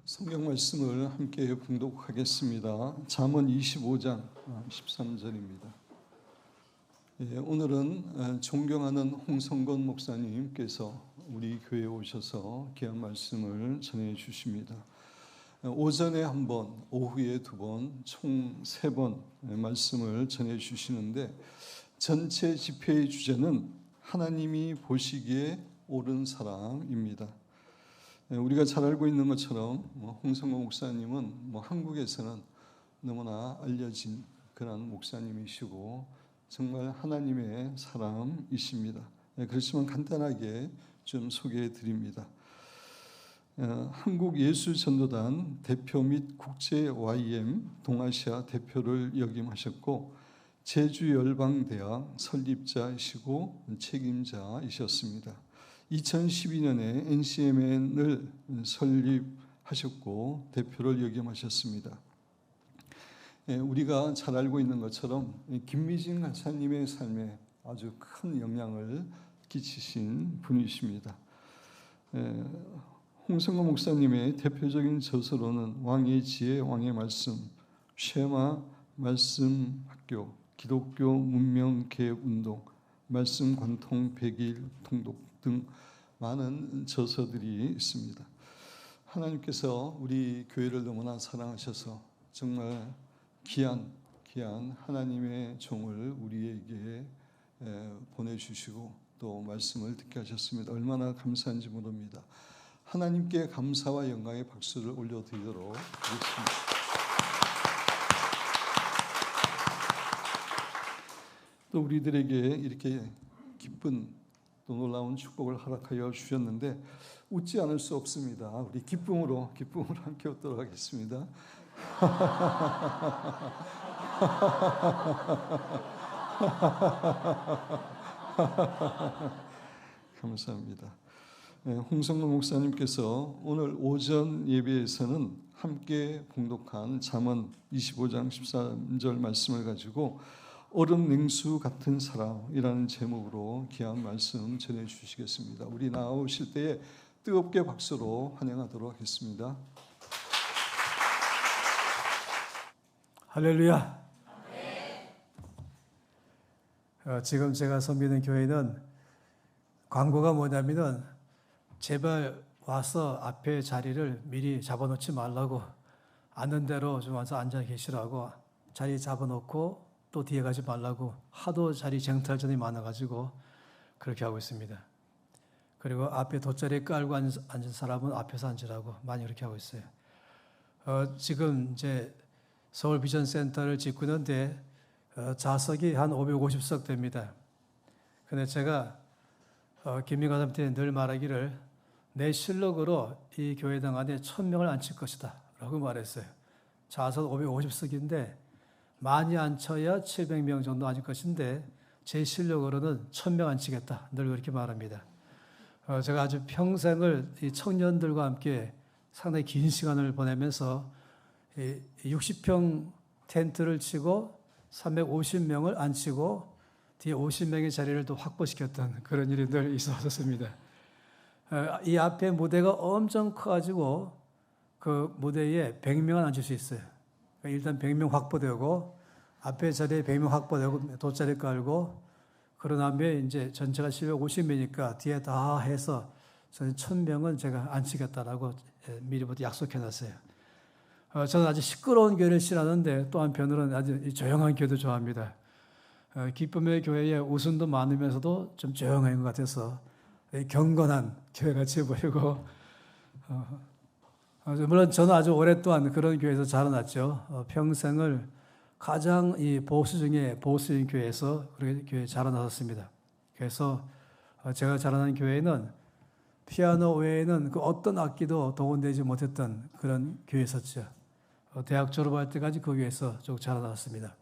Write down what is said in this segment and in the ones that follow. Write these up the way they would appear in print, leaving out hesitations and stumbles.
성경 말씀을 함께 봉독하겠습니다. 잠언 25장 13절입니다. 오늘은 존경하는 홍성건 목사님께서 우리 교회에 오셔서 귀한 말씀을 전해 주십니다. 오전에 한 번, 오후에 두 번, 총 3번 말씀을 전해 주시는데 전체 집회의 주제는 하나님이 보시기에 옳은 사람입니다. 우리가 잘 알고 있는 것처럼 홍성건 목사님은 한국에서는 너무나 알려진 그런 목사님이시고 정말 하나님의 사람이십니다. 그렇지만 간단하게 좀 소개해 드립니다. 한국예술전도단 대표 및 국제 YM 동아시아 대표를 역임하셨고 제주열방대학 설립자이시고 책임자이셨습니다. 2012년에 NCMN을 설립하셨고 대표를 역임하셨습니다. 우리가 잘 알고 있는 것처럼 김미진 간사님의 삶에 아주 큰 영향을 끼치신 분이십니다. 홍성건 목사님의 대표적인 저서로는 왕의 지혜, 왕의 말씀, 쉐마 말씀 학교, 기독교 문명 개혁 운동, 말씀 관통 100일 통독 등 많은 저서들이 있습니다. 하나님께서 우리 교회를 너무나 사랑하셔서 정말 귀한 하나님의 종을 우리에게 보내주시고 또 말씀을 듣게 하셨습니다. 얼마나 감사한지 모릅니다. 하나님께 감사와 영광의 박수를 올려드리도록 하겠습니다. 또 우리들에게 이렇게 기쁜 또 놀라운 축복을 허락하여 주셨는데 웃지 않을 수 없습니다. 우리 기쁨으로 함께 웃도록 하겠습니다. 감사합니다. 홍성건 목사님께서 오늘 오전 예배에서는 함께 봉독한 잠언 25장 13절 말씀을 가지고 얼음 냉수 같은 사람이라는 제목으로 귀한 말씀 전해주시겠습니다. 우리 나오실 때에 뜨겁게 박수로 환영하도록 하겠습니다. 할렐루야. 지금 제가 섬기는 교회는 광고가 뭐냐면은 제발 와서 앞에 자리를 미리 잡아놓지 말라고, 앉는 대로 좀 와서 앉아 계시라고, 자리 잡아놓고 또 뒤에 가지 말라고 하도 자리 쟁탈전이 많아가지고 그렇게 하고 있습니다. 그리고 앞에 돗자리 깔고 앉은 사람은 앞에서 앉으라고 많이 그렇게 하고 있어요. 지금 이제 서울 비전 센터를 짓고 있는데 좌석이 한 550석 됩니다. 근데 제가 김민관 선생님한테 늘 말하기를 내 실력으로 이 교회당 안에 1000명을 앉힐 것이다 라고 말했어요. 좌석 550석인데 많이 앉혀야 700명 정도 앉을 것인데 제 실력으로는 1000명 앉히겠다 늘 그렇게 말합니다. 제가 아주 평생을 이 청년들과 함께 상당히 긴 시간을 보내면서 60평 텐트를 치고 350명을 앉히고 뒤에 50명의 자리를 또 확보시켰던 그런 일이 늘 있었습니다. 이 앞에 무대가 엄청 커가지고 그 무대에 100명을 앉힐 수 있어요. 일단 100명 확보되고 앞에 자리에 100명 확보되고 돗자리 깔고 그런 다음에 이제 전체가 750명이니까 뒤에 다 해서 저는 1000명은 제가 앉히겠다라고 미리부터 약속해놨어요. 저는 아주 시끄러운 교회를 싫어하는데 또 한편으로는 아주 조용한 교회도 좋아합니다. 기쁨의 교회에 웃음도 많으면서도 좀 조용한 것 같아서 경건한 교회같이 보이고 물론 저는 아주 오랫동안 그런 교회에서 자라났죠. 평생을 가장 이 보수 중에 보수인 교회에서 그렇게 교회에 자라났습니다. 그래서 제가 자라난 교회는 피아노 외에는 그 어떤 악기도 동원되지 못했던 그런 교회였었죠. 대학 졸업할 때까지 그 교회에서 쭉 자라났습니다.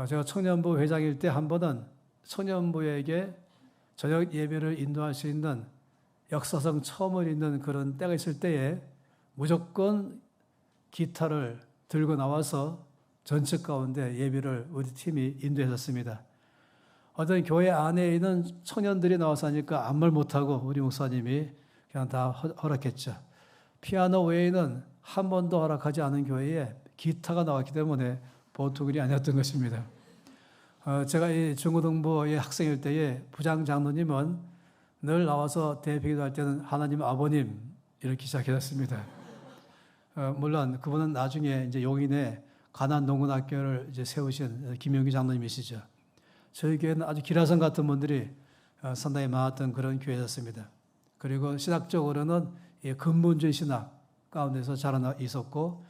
제가 청년부 회장일 때 한 번은 청년부에게 저녁 예배를 인도할 수 있는 역사상 처음을 있는 그런 때가 있을 때에 무조건 기타를 들고 나와서 전체 가운데 예배를 우리 팀이 인도했었습니다. 어떤 교회 안에 있는 청년들이 나와서 하니까 아무 말 못하고 우리 목사님이 그냥 다 허락했죠. 피아노 외에는 한 번도 허락하지 않은 교회에 기타가 나왔기 때문에 보통 일이 아니었던 것입니다. 제가 이 중고등부의 학생일 때에 부장 장로님은 늘 나와서 대표기도할 때는 하나님 아버님 이렇게 시작했습니다. 물론 그분은 나중에 이제 용인에 가난농군학교를 이제 세우신 김용기 장로님이시죠. 저희 교회는 아주 기라성 같은 분들이 상당히 많았던 그런 교회였습니다. 그리고 신학적으로는 근본주의 신학 가운데서 자라나 있었고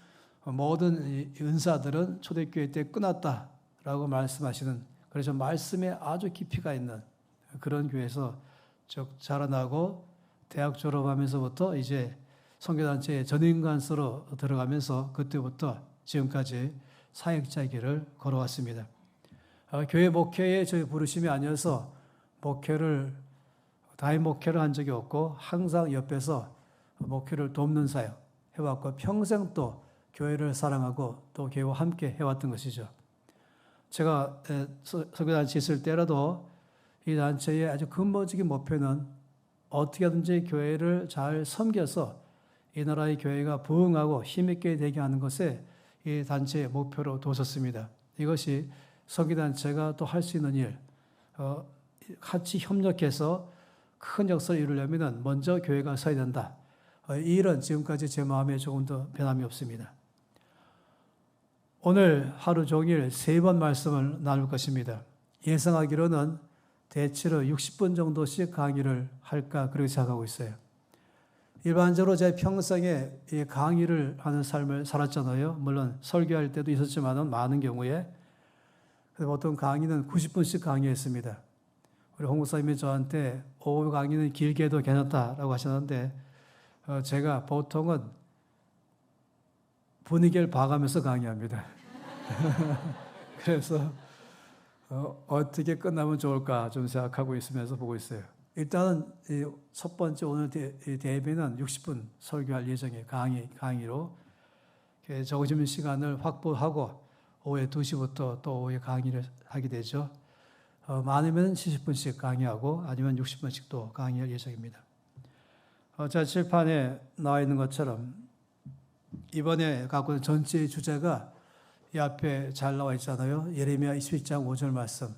모든 은사들은 초대교회 때 끝났다라고 말씀하시는, 그래서 말씀에 아주 깊이가 있는 그런 교회에서 쭉 자라나고 대학 졸업하면서부터 이제 선교단체의 전인관서로 들어가면서 그때부터 지금까지 사역자 길을 걸어왔습니다. 교회 목회에 저희 부르심이 아니어서 다임 목회를 한 적이 없고 항상 옆에서 목회를 돕는 사역 해왔고 평생 또 교회를 사랑하고 또 교회와 함께 해왔던 것이죠. 제가 선교단체 있을 때라도 이 단체의 아주 근본적인 목표는 어떻게든지 교회를 잘 섬겨서 이 나라의 교회가 부흥하고 힘있게 되게 하는 것에 이 단체의 목표로 뒀었습니다. 이것이 선교단체가 또 할 수 있는 일, 같이 협력해서 큰 역사를 이루려면 먼저 교회가 서야 된다. 이 일은 지금까지 제 마음에 조금 더 변함이 없습니다. 오늘 하루 종일 3번 말씀을 나눌 것입니다. 예상하기로는 대체로 60분 정도씩 강의를 할까 그렇게 생각하고 있어요. 일반적으로 제 평생에 이 강의를 하는 삶을 살았잖아요. 물론 설교할 때도 있었지만 많은 경우에 보통 강의는 90분씩 강의했습니다. 우리 홍 목사님이 저한테 오후 강의는 길게 해도 괜찮다라고 하셨는데 제가 보통은 분위기를 봐가면서 강의합니다. 그래서 어떻게 끝나면 좋을까 좀 생각하고 있으면서 보고 있어요. 일단은 첫 번째 오늘 대회는 60분 설교할 예정이에요. 강의로 적어지는 시간을 확보하고 오후에 2시부터 또 오후에 강의를 하게 되죠. 많으면 70분씩 강의하고 아니면 60분씩 또 강의할 예정입니다. 자, 칠판에 나와 있는 것처럼 이번에 갖고 있는 전체의 주제가 이 앞에 잘 나와 있잖아요. 예레미야 21장 5절 말씀.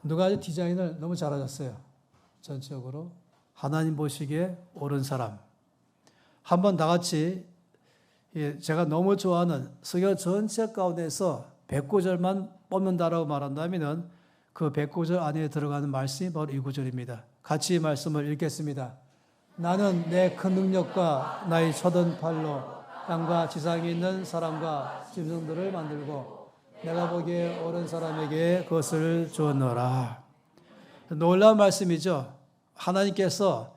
누가 디자인을 너무 잘하셨어요. 전체적으로 하나님 보시기에 옳은 사람. 한번 다 같이 제가 너무 좋아하는 성경 전체 가운데서 109절만 뽑는다라고 말한다면 그 109절 안에 들어가는 말씀이 바로 이 구절입니다. 같이 이 말씀을 읽겠습니다. 나는 내 큰 능력과 나의 쳐든 팔로 땅과 지상에 있는 사람과 짐승들을 만들고 내가 보기에 옳은 사람에게 그것을 주었노라. 놀라운 말씀이죠. 하나님께서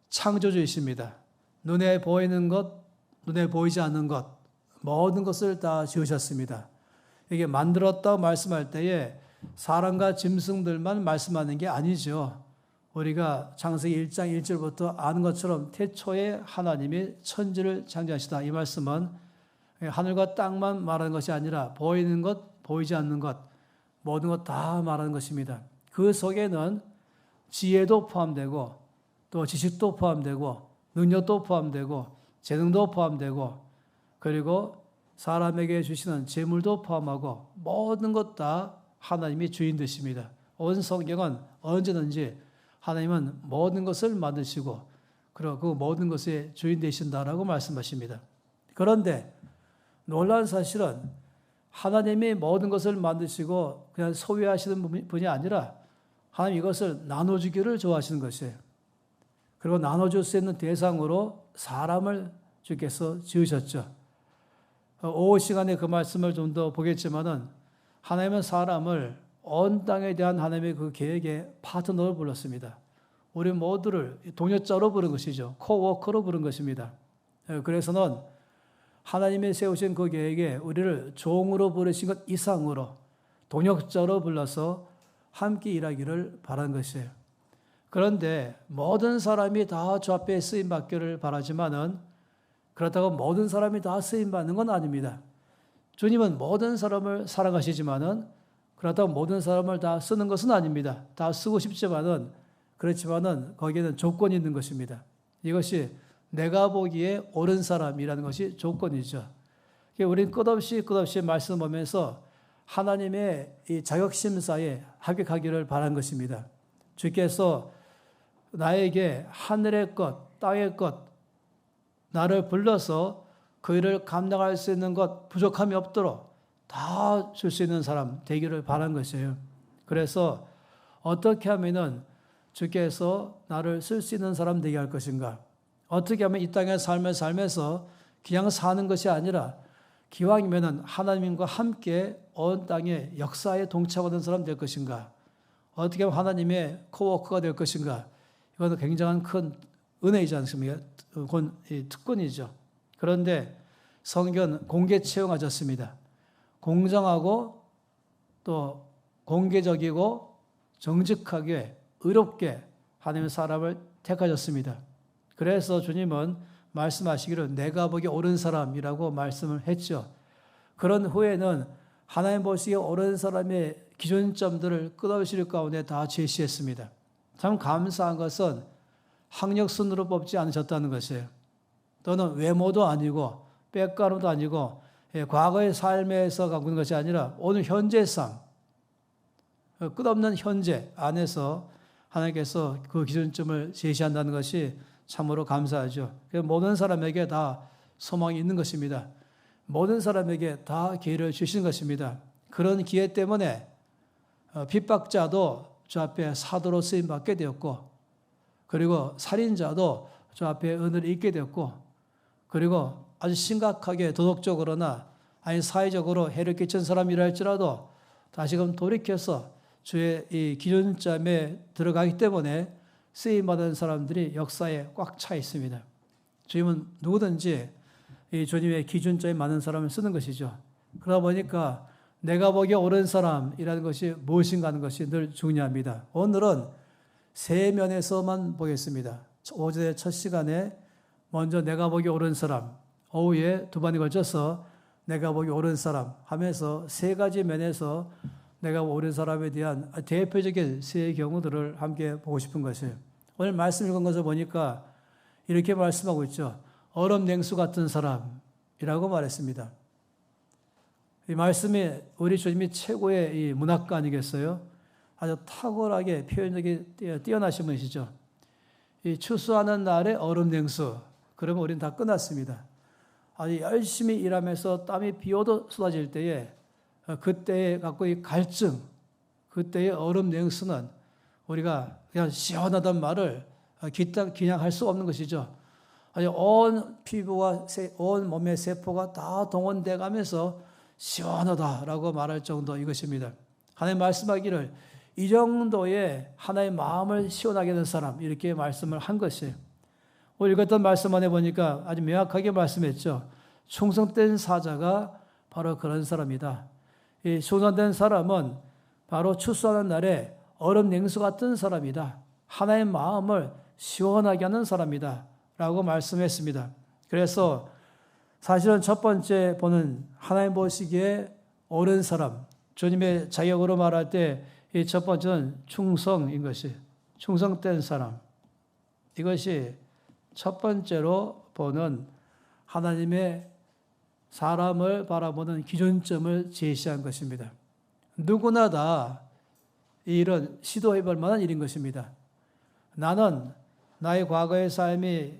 창조주이십니다. 눈에 보이는 것, 눈에 보이지 않는 것, 모든 것을 다 지으셨습니다. 이게 만들었다고 말씀할 때에 사람과 짐승들만 말씀하는 게 아니죠. 우리가 창세기 1장 1절부터 아는 것처럼 태초에 하나님이 천지를 창조하시다. 이 말씀은 하늘과 땅만 말하는 것이 아니라 보이는 것, 보이지 않는 것, 모든 것 다 말하는 것입니다. 그 속에는 지혜도 포함되고 또 지식도 포함되고 능력도 포함되고 재능도 포함되고 그리고 사람에게 주시는 재물도 포함하고 모든 것 다 하나님이 주인 되십니다. 온 성경은 언제든지 하나님은 모든 것을 만드시고 그리고 그 모든 것의 주인 되신다라고 말씀하십니다. 그런데 놀라운 사실은 하나님이 모든 것을 만드시고 그냥 소유하시는 분이 아니라 하나님 이것을 나눠주기를 좋아하시는 것이에요. 그리고 나눠줄 수 있는 대상으로 사람을 주께서 지으셨죠. 오후 시간에 그 말씀을 좀 더 보겠지만은 하나님은 사람을 온 땅에 대한 하나님의 그 계획의 파트너로 불렀습니다. 우리 모두를 동역자로 부른 것이죠. 코워커로 부른 것입니다. 그래서는 하나님이 세우신 그 계획에 우리를 종으로 부르신 것 이상으로 동역자로 불러서 함께 일하기를 바란 것이에요. 그런데 모든 사람이 다 주 앞에 쓰임받기를 바라지만은 그렇다고 모든 사람이 다 쓰임받는 건 아닙니다. 주님은 모든 사람을 사랑하시지만은 그렇다고 모든 사람을 다 쓰는 것은 아닙니다. 다 쓰고 싶지만은 그렇지만은 거기에는 조건이 있는 것입니다. 이것이 내가 보기에 옳은 사람이라는 것이 조건이죠. 우리는 끝없이 말씀 보면서 하나님의 이 자격심사에 합격하기를 바란 것입니다. 주께서 나에게 하늘의 것, 땅의 것, 나를 불러서 그 일을 감당할 수 있는 것, 부족함이 없도록 다 줄 수 있는 사람 되기를 바란 것이에요. 그래서 어떻게 하면은 주께서 나를 쓸 수 있는 사람 되게 할 것인가? 어떻게 하면 이 땅의 삶을 살면서 그냥 사는 것이 아니라 기왕이면은 하나님과 함께 온 땅의 역사에 동참하는 사람 될 것인가? 어떻게 하면 하나님의 코워커가 될 것인가? 이것은 굉장한 큰 은혜이지 않습니까? 특권이죠. 그런데 성경은 공개 채용하셨습니다. 공정하고 또 공개적이고 정직하게 의롭게 하나님의 사람을 택하셨습니다. 그래서 주님은 말씀하시기를 내가 보기에 옳은 사람이라고 말씀을 했죠. 그런 후에는 하나님 보시기에 옳은 사람의 기준점들을 끝없이 가운데 다 제시했습니다. 참 감사한 것은 학력순으로 뽑지 않으셨다는 것이에요. 또는 외모도 아니고 백가름도 아니고 과거의 삶에서 갖고 있는 것이 아니라 오늘 현재상 끝없는 현재 안에서 하나님께서 그 기준점을 제시한다는 것이 참으로 감사하죠. 모든 사람에게 다 소망이 있는 것입니다. 모든 사람에게 다 기회를 주시는 것입니다. 그런 기회 때문에 핍박자도 주 앞에 사도로 쓰임받게 되었고, 그리고 살인자도 주 앞에 은혜를 잊게 되었고, 그리고 아주 심각하게 도덕적으로나 아니 사회적으로 해를 끼친 사람이라 할지라도 다시금 돌이켜서 주의 이 기준점에 들어가기 때문에 쓰임받은 사람들이 역사에 꽉 차 있습니다. 주님은 누구든지 이 주님의 기준점에 맞는 사람을 쓰는 것이죠. 그러다 보니까 내가 보기에 옳은 사람이라는 것이 무엇인가 하는 것이 늘 중요합니다. 오늘은 세 면에서만 보겠습니다. 어제 첫 시간에 먼저 내가 보기에 옳은 사람, 오후에 두 번에 걸쳐서 내가 보기에 옳은 사람 하면서 세 가지 면에서 내가 옳은 사람에 대한 대표적인 세 경우들을 함께 보고 싶은 것이에요. 오늘 말씀 읽은 것을 보니까 이렇게 말씀하고 있죠. 얼음 냉수 같은 사람이라고 말했습니다. 이 말씀이 우리 주님이 최고의 이 문학가 아니겠어요? 아주 탁월하게 표현력이 뛰어나신 분이시죠. 이 추수하는 날에 얼음 냉수. 그러면 우리는 다 끝났습니다. 아주 열심히 일하면서 땀이 비오도 쏟아질 때에 그때에 갖고 이 갈증, 그때의 얼음 냉수는 우리가 그냥 시원하단 말을 기냥할 수 없는 것이죠. 아주 온 피부와 온 몸의 세포가 다 동원돼 가면서 시원하다라고 말할 정도 이것입니다. 하나님 말씀하기를 이 정도의 하나의 마음을 시원하게 하는 사람 이렇게 말씀을 한 것이에요. 오늘 읽었던 말씀 안에 보니까 아주 명확하게 말씀했죠. 충성된 사자가 바로 그런 사람이다. 이 충성된 사람은 바로 추수하는 날에 얼음 냉수 같은 사람이다. 하나의 마음을 시원하게 하는 사람이다. 라고 말씀했습니다. 그래서 사실은 첫 번째 보는 하나님 보시기에 옳은 사람, 주님의 자격으로 말할 때 이 첫 번째는 충성인 것이, 충성된 사람. 이것이 첫 번째로 보는 하나님의 사람을 바라보는 기준점을 제시한 것입니다. 누구나 다 이런 시도해볼 만한 일인 것입니다. 나는 나의 과거의 삶이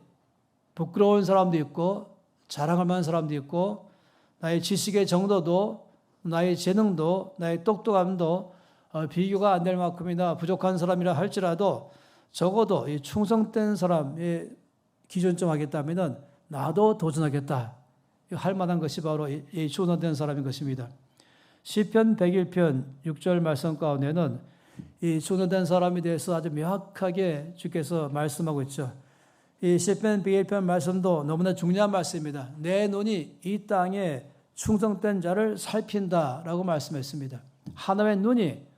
부끄러운 사람도 있고 자랑할 만한 사람도 있고 나의 지식의 정도도 나의 재능도 나의 똑똑함도 비교가 안 될 만큼이나 부족한 사람이라 할지라도 적어도 이 충성된 사람의 기준점 하겠다면 나도 도전하겠다. 할 만한 것이 바로 이 충성된 사람인 것입니다. 시편 101편 6절 말씀 가운데는 이 충성된 사람에 대해서 아주 명확하게 주께서 말씀하고 있죠. 이 시편 101편 말씀도 너무나 중요한 말씀입니다. 내 눈이 이 땅에 충성된 자를 살핀다라고 말씀했습니다. 하나님의 눈이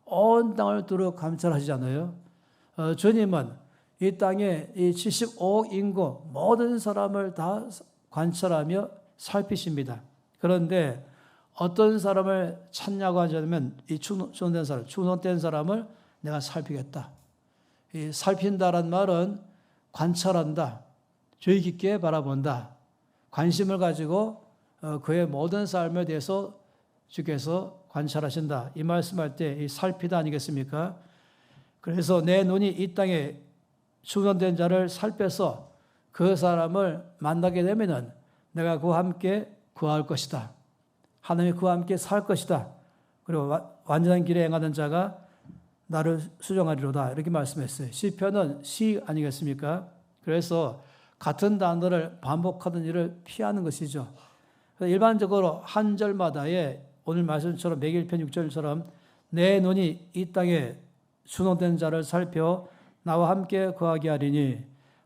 온 땅을 두루 감찰하시잖아요. 주님은 이 땅에 이 75억 인구 모든 사람을 다 관찰하며 살피십니다. 그런데 어떤 사람을 찾냐고 하자면 이 충성된 사람, 충성된 사람을 내가 살피겠다. 이 살핀다란 말은 관찰한다. 주의 깊게 바라본다. 관심을 가지고 그의 모든 삶에 대해서 주께서 관찰하신다. 이 말씀할 때 이 살피다 아니겠습니까? 그래서 내 눈이 이 땅에 충성된 자를 살펴서 그 사람을 만나게 되면은 내가 그와 함께 구할 것이다. 하나님이 그와 함께 살 것이다. 그리고 완전한 길에 행하는 자가 나를 수종하리로다. 이렇게 말씀했어요. 시편은 시 아니겠습니까? 그래서 같은 단어를 반복하는 일을 피하는 것이죠. 일반적으로 한 절마다의 오늘 말씀처럼 매일편 6절처럼 내 눈이 이 땅에 순응된 자를 살펴 나와 함께 거하게 하리니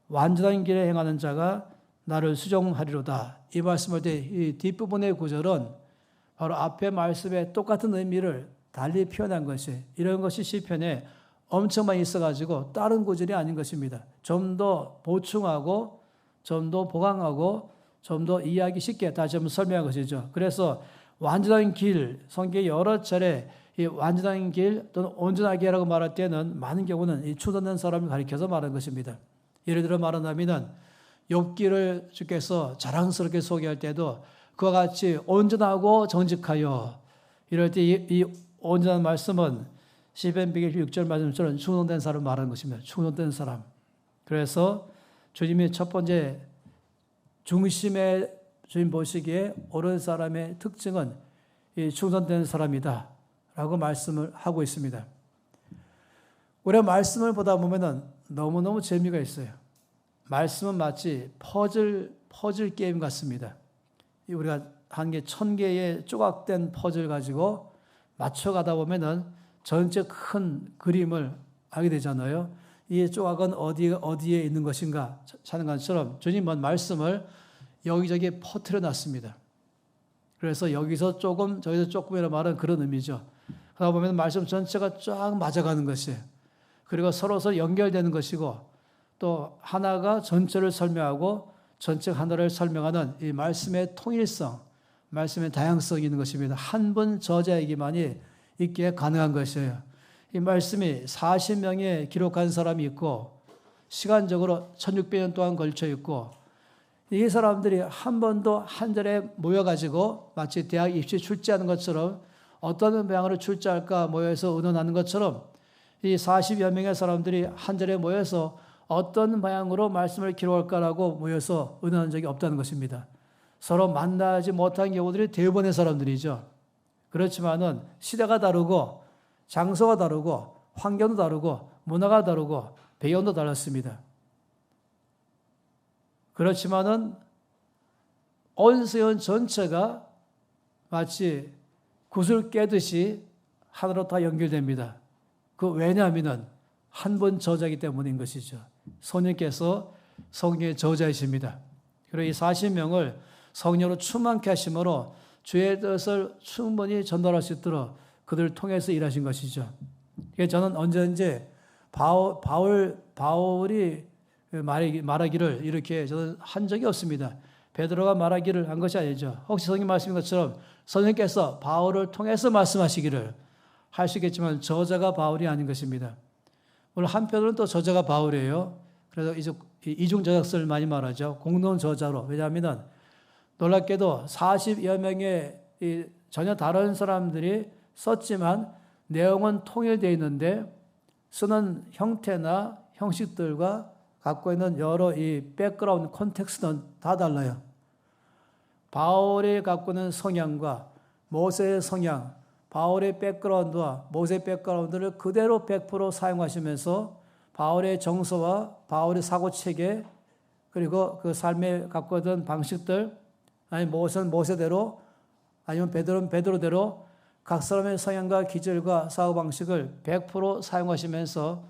완전한 길에 행하는 자가 나를 수종하리로다. 이 말씀할 때 이 뒷부분의 구절은 바로 앞의 말씀의 똑같은 의미를 달리 표현한 것이 이런 것이 시편에 엄청 많이 있어가지고 다른 구절이 아닌 것입니다. 좀 더 보충하고 좀 더 보강하고 좀 더 이해하기 쉽게 다시 한번 설명한 것이죠. 그래서 완전한 길, 성경에 여러 차례 이 완전한 길 또는 온전하게라고 말할 때는 많은 경우는 이 충성된 사람을 가리켜서 말하는 것입니다. 예를 들어 말한다면 욥기를 주께서 자랑스럽게 소개할 때도 그와 같이 온전하고 정직하여 이럴 때 이 온전한 말씀은 시편 116절 말씀처럼 충성된 사람을 말하는 것입니다. 충성된 사람. 그래서 주님이 첫 번째 중심에 주님 보시기에 옳은 사람의 특징은 이 충성된 사람이다 라고 말씀을 하고 있습니다. 우리가 말씀을 보다 보면 너무너무 재미가 있어요. 말씀은 마치 퍼즐 게임 같습니다. 우리가 한 개 1000개의 조각된 퍼즐 가지고 맞춰가다 보면은 전체 큰 그림을 알게 되잖아요. 이 조각은 어디에 있는 것인가 하는 것처럼 주님은 말씀을 여기저기 퍼뜨려 놨습니다. 그래서 여기서 조금 저기서 조금이라는 말은 그런 의미죠. 그러다 보면 말씀 전체가 쫙 맞아가는 것이에요. 그리고 서로 연결되는 것이고 또 하나가 전체를 설명하고 전체 하나를 설명하는 이 말씀의 통일성, 말씀의 다양성이 있는 것입니다. 한 분 저자에게만이 있기에 가능한 것이에요. 이 말씀이 40명에 기록한 사람이 있고 시간적으로 1600년 동안 걸쳐 있고 이 사람들이 한 번도 한 자리에 모여가지고 마치 대학 입시 출제하는 것처럼 어떤 방향으로 출제할까 모여서 의논하는 것처럼 이 40여 명의 사람들이 한 자리에 모여서 어떤 방향으로 말씀을 기록할까라고 모여서 의논한 적이 없다는 것입니다. 서로 만나지 못한 경우들이 대부분의 사람들이죠. 그렇지만은 시대가 다르고 장소가 다르고 환경도 다르고 문화가 다르고 배경도 달랐습니다. 그렇지만은 온 세원 전체가 마치 굿을 깨듯이 하나로 다 연결됩니다. 왜냐하면은 한 번 저자이기 때문인 것이죠. 성령께서 성령의 저자이십니다. 그리고 이 40명을 성령으로 충만케 하심으로 주의 뜻을 충분히 전달할 수 있도록 그들을 통해서 일하신 것이죠. 저는 언제든지 바울이 말하기를 이렇게 저는 한 적이 없습니다. 베드로가 말하기를 한 것이 아니죠. 혹시 성경 말씀인 것처럼 성령께서 바울을 통해서 말씀하시기를 할 수 있겠지만 저자가 바울이 아닌 것입니다. 물론 한편으로는 또 저자가 바울이에요. 그래서 이중 저작서를 많이 말하죠. 공동 저자로. 왜냐하면 놀랍게도 40여 명의 전혀 다른 사람들이 썼지만 내용은 통일되어 있는데 쓰는 형태나 형식들과 갖고 있는 여러 이 백그라운드 콘텍스트는 다 달라요. 바울이 갖고 있는 성향과 모세의 성향, 바울의 백그라운드와 모세의 백그라운드를 그대로 100% 사용하시면서 바울의 정서와 바울의 사고체계 그리고 그 삶에 갖고 있던 방식들 아니 모세는 모세대로 아니면 베드로는 베드로대로 각 사람의 성향과 기질과 사고방식을 100% 사용하시면서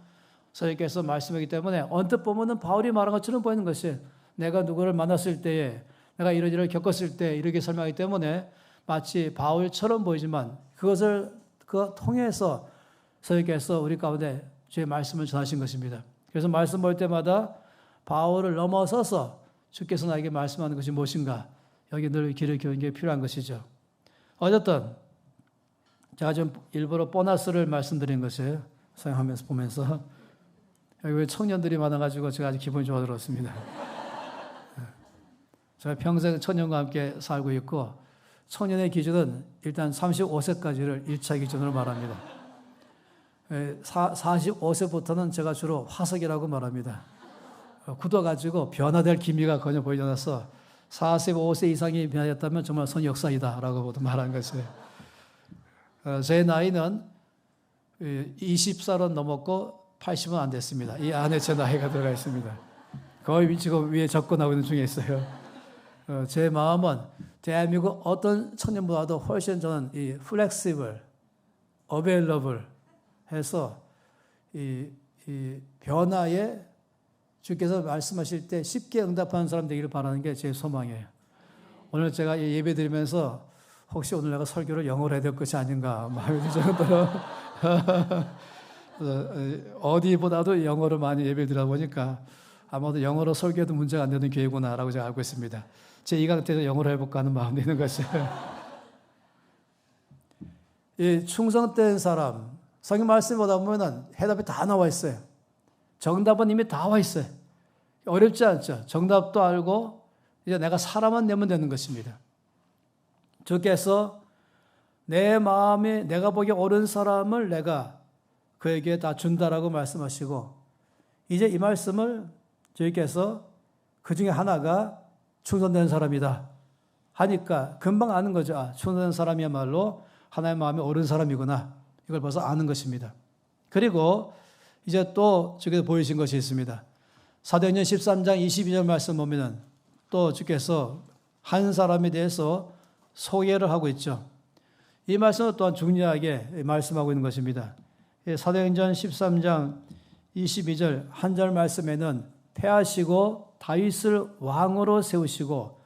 선생님께서 말씀하기 때문에 언뜻 보면은 바울이 말한 것처럼 보이는 것이 내가 누구를 만났을 때에 내가 이런 겪었을 때 이렇게 설명하기 때문에 마치 바울처럼 보이지만 그것을 통해서 선생님께서 우리 가운데 주의 말씀을 전하신 것입니다. 그래서 말씀 볼 때마다 바울을 넘어서서 주께서 나에게 말씀하는 것이 무엇인가 여기 늘 길을 기울이는 게 필요한 것이죠. 어쨌든 제가 좀 일부러 보너스를 말씀드린 것이에요. 사용하면서 보면서 여기 왜 청년들이 많아가지고 제가 아주 기분이 좋아 들었습니다. 제가 평생 청년과 함께 살고 있고 청년의 기준은 일단 35세까지를 1차 기준으로 말합니다. 45세부터는 제가 주로 화석이라고 말합니다. 굳어가지고 변화될 기미가 전혀 보이지 않아서 45세 이상이 변화됐다면 정말 선역사이다라고 말하는 것이에요. 제 나이는 20살은 넘었고 80은 안 됐습니다. 이 안에 제 나이가 들어가 있습니다. 거의 지금 위에 접근하고 있는 중에 있어요. 제 마음은 대한민국 어떤 청년보다도 훨씬 저는 이 flexible, available 해서 이 변화에 주께서 말씀하실 때 쉽게 응답하는 사람 되기를 바라는 게 제 소망이에요. 오늘 제가 예배 드리면서 혹시 오늘 내가 설교를 영어로 해야 될 것이 아닌가 마음이 들 정도로 어디보다도 영어로 많이 예배 드리다 보니까 아마도 영어로 설교해도 문제가 안 되는 교회구나라고 제가 알고 있습니다. 제 2강 때도 영어로 해볼까 하는 마음이 드는 것이에요. 이 충성된 사람, 성경 말씀 보다 보면 해답이 다 나와 있어요. 정답은 이미 다 와 있어요. 어렵지 않죠. 정답도 알고 이제 내가 살아만 내면 되는 것입니다. 주께서 내 마음에 내가 보기에 옳은 사람을 내가 그에게 다 준다라고 말씀하시고 이제 이 말씀을 주께서 그 중에 하나가 충성된 사람이다 하니까 금방 아는 거죠. 아, 충성된 사람이야말로 하나님의 마음에 옳은 사람이구나. 이걸 벌써 아는 것입니다. 그리고 이제 또 주께서 보이신 것이 있습니다. 사도행전 13장 22절 말씀 보면은 또 주께서 한 사람에 대해서 소개를 하고 있죠. 이 말씀은 또한 중요하게 말씀하고 있는 것입니다. 사도행전 13장 22절 한 절 말씀에는 패하시고 다윗을 왕으로 세우시고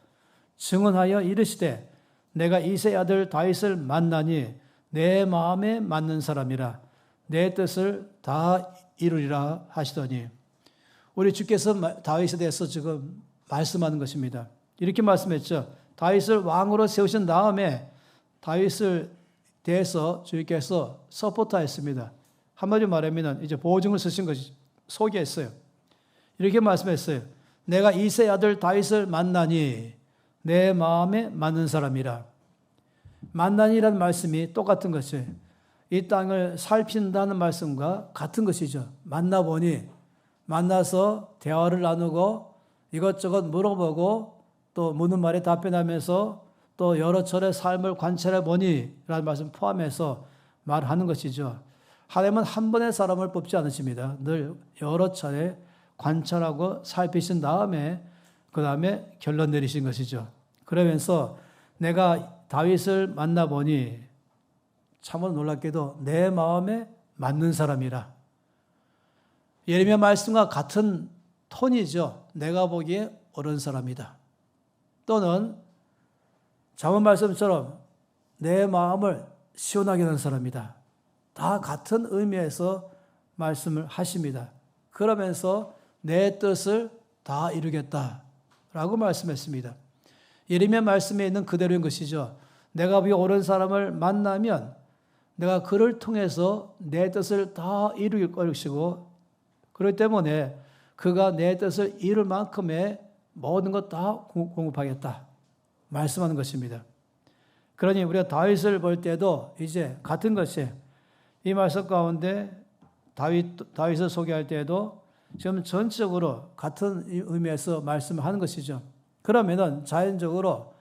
증언하여 이르시되 내가 이새의 아들 다윗을 만나니 내 마음에 맞는 사람이라 내 뜻을 다 이루리라 하시더니 우리 주께서 다윗에 대해서 지금 말씀하는 것입니다. 이렇게 말씀했죠. 다윗을 왕으로 세우신 다음에 다윗을 대해서 주께서 서포트했습니다. 한마디로 말하면 이제 보증을 쓰신 것이 소개했어요. 이렇게 말씀했어요. 내가 이새의 아들 다윗을 만나니 내 마음에 맞는 사람이라. 만나니라는 말씀이 똑같은 것이에요. 이 땅을 살핀다는 말씀과 같은 것이죠. 만나보니 만나서 대화를 나누고 이것저것 물어보고 또 묻는 말에 답변하면서 또 여러 차례 삶을 관찰해 보니 라는 말씀 포함해서 말하는 것이죠. 하나님은 한 번의 사람을 뽑지 않으십니다. 늘 여러 차례 관찰하고 살피신 다음에 그 다음에 결론 내리신 것이죠. 그러면서 내가 다윗을 만나보니 참으로 놀랍게도 내 마음에 맞는 사람이라. 예레미야 말씀과 같은 톤이죠. 내가 보기에 옳은 사람이다. 또는 잠언 말씀처럼 내 마음을 시원하게 하는 사람이다. 다 같은 의미에서 말씀을 하십니다. 그러면서 내 뜻을 다 이루겠다라고 말씀했습니다. 예레미야 말씀에 있는 그대로인 것이죠. 내가 보기에 옳은 사람을 만나면 내가 그를 통해서 내 뜻을 다 이룰 것이고 그렇기 때문에 그가 내 뜻을 이룰 만큼의 모든 것 다 공급하겠다 말씀하는 것입니다. 그러니 우리가 다윗을 볼 때도 이제 같은 것이 이 말씀 가운데 다윗을 소개할 때에도 지금 전적으로 같은 의미에서 말씀하는 것이죠. 그러면은 자연적으로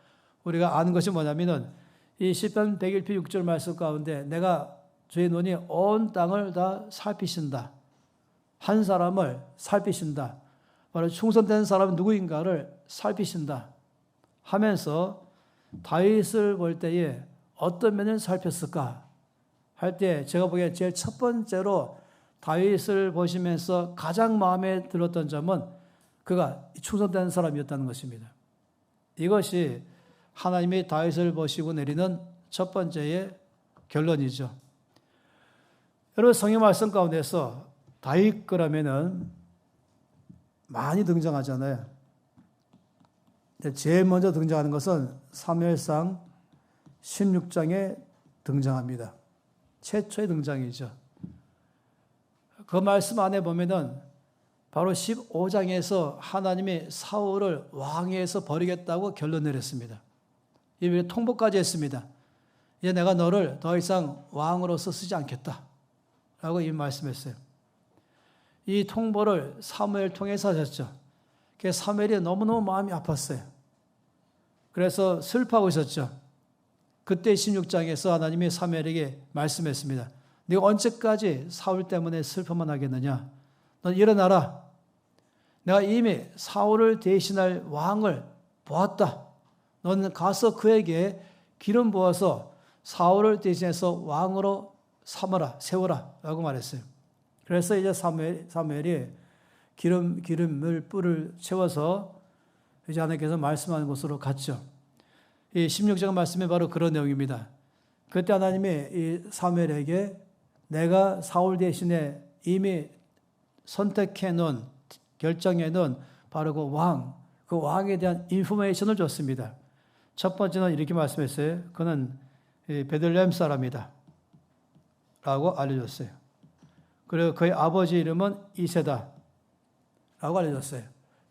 우리가 아는 것이 뭐냐면은 이 시편 101편 6절 말씀 가운데 내가 주의 눈이 온 땅을 다 살피신다. 한 사람을 살피신다. 바로 충성된 사람은 누구인가를 살피신다. 하면서 다윗을 볼 때에 어떤 면을 살폈을까 할 때 제가 보기에 제일 첫 번째로 다윗을 보시면서 가장 마음에 들었던 점은 그가 충성된 사람이었다는 것입니다. 이것이 하나님이 다윗을 보시고 내리는 첫 번째의 결론이죠. 여러분 성경 말씀 가운데서 다윗 그러면은 많이 등장하잖아요. 제일 먼저 등장하는 것은 사무엘상 16장에 등장합니다. 최초의 등장이죠. 그 말씀 안에 보면은 바로 15장에서 하나님이 사울을 왕위에서 버리겠다고 결론 내렸습니다. 이미 통보까지 했습니다. 이제 내가 너를 더 이상 왕으로서 쓰지 않겠다 라고 이미 말씀했어요. 이 통보를 사무엘 통해서 하셨죠. 그래서 사무엘이 너무너무 마음이 아팠어요. 그래서 슬퍼하고 있었죠. 그때 16장에서 하나님이 사무엘에게 말씀했습니다. 네가 언제까지 사울 때문에 슬퍼만 하겠느냐? 넌 일어나라. 내가 이미 사울을 대신할 왕을 보았다. 너는 가서 그에게 기름 부어서 사울을 대신해서 왕으로 삼아라, 세워라 라고 말했어요. 그래서 이제 사무엘이 기름을 뿔을 채워서 이제 하나님께서 말씀하는 곳으로 갔죠. 이 16장 말씀이 바로 그런 내용입니다. 그때 하나님이 이 사무엘에게 내가 사울 대신에 이미 선택해 놓은, 결정해 놓은 바로 그 왕에 대한 인포메이션을 줬습니다. 첫 번째는 이렇게 말씀했어요. 그는 베들레헴 사람이다 라고 알려줬어요. 그리고 그의 아버지 이름은 이세다 라고 알려줬어요.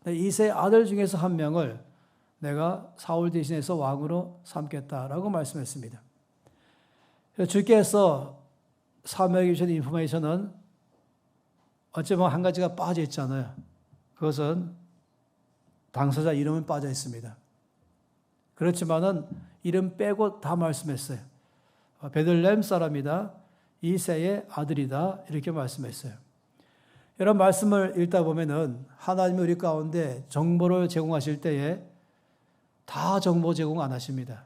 이세의 아들 중에서 한 명을 내가 사울 대신해서 왕으로 삼겠다라고 말씀했습니다. 주께서 사무엘에게 주신 인포메이션은 어쩌면 한 가지가 빠져 있잖아요. 그것은 당사자 이름은 빠져 있습니다. 그렇지만은 이름 빼고 다 말씀했어요. 베들레헴 사람이다. 이세의 아들이다. 이렇게 말씀했어요. 이런 말씀을 읽다 보면은 하나님이 우리 가운데 정보를 제공하실 때에 다 정보 제공 안 하십니다.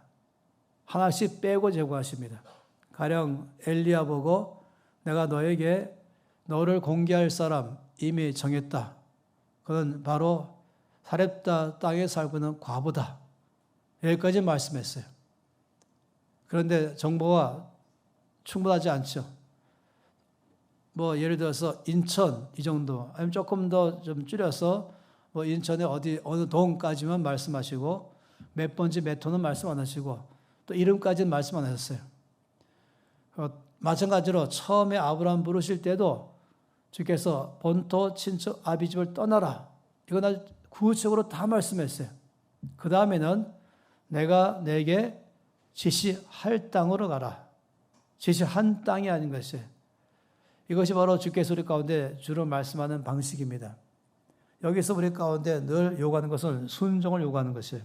하나씩 빼고 제공하십니다. 가령 엘리야 보고 내가 너에게 너를 공개할 사람 이미 정했다. 그건 바로 사렙다 땅에 살고 있는 과부다. 여기까지 말씀했어요. 그런데 정보가 충분하지 않죠. 예를 들어서 인천 이 정도, 아니면 조금 더 좀 줄여서 인천의 어느 동까지만 말씀하시고 몇 번지 몇 호는 말씀 안 하시고 또 이름까지는 말씀 안 하셨어요. 마찬가지로 처음에 아브라함 부르실 때도 주께서 본토 친척 아비집을 떠나라. 이건 아주 구체적으로 다 말씀했어요. 그 다음에는 내가 내게 지시할 땅으로 가라. 지시한 땅이 아닌 것이에요. 이것이 바로 주께서 우리 가운데 주로 말씀하는 방식입니다. 여기서 우리 가운데 늘 요구하는 것은 순종을 요구하는 것이에요.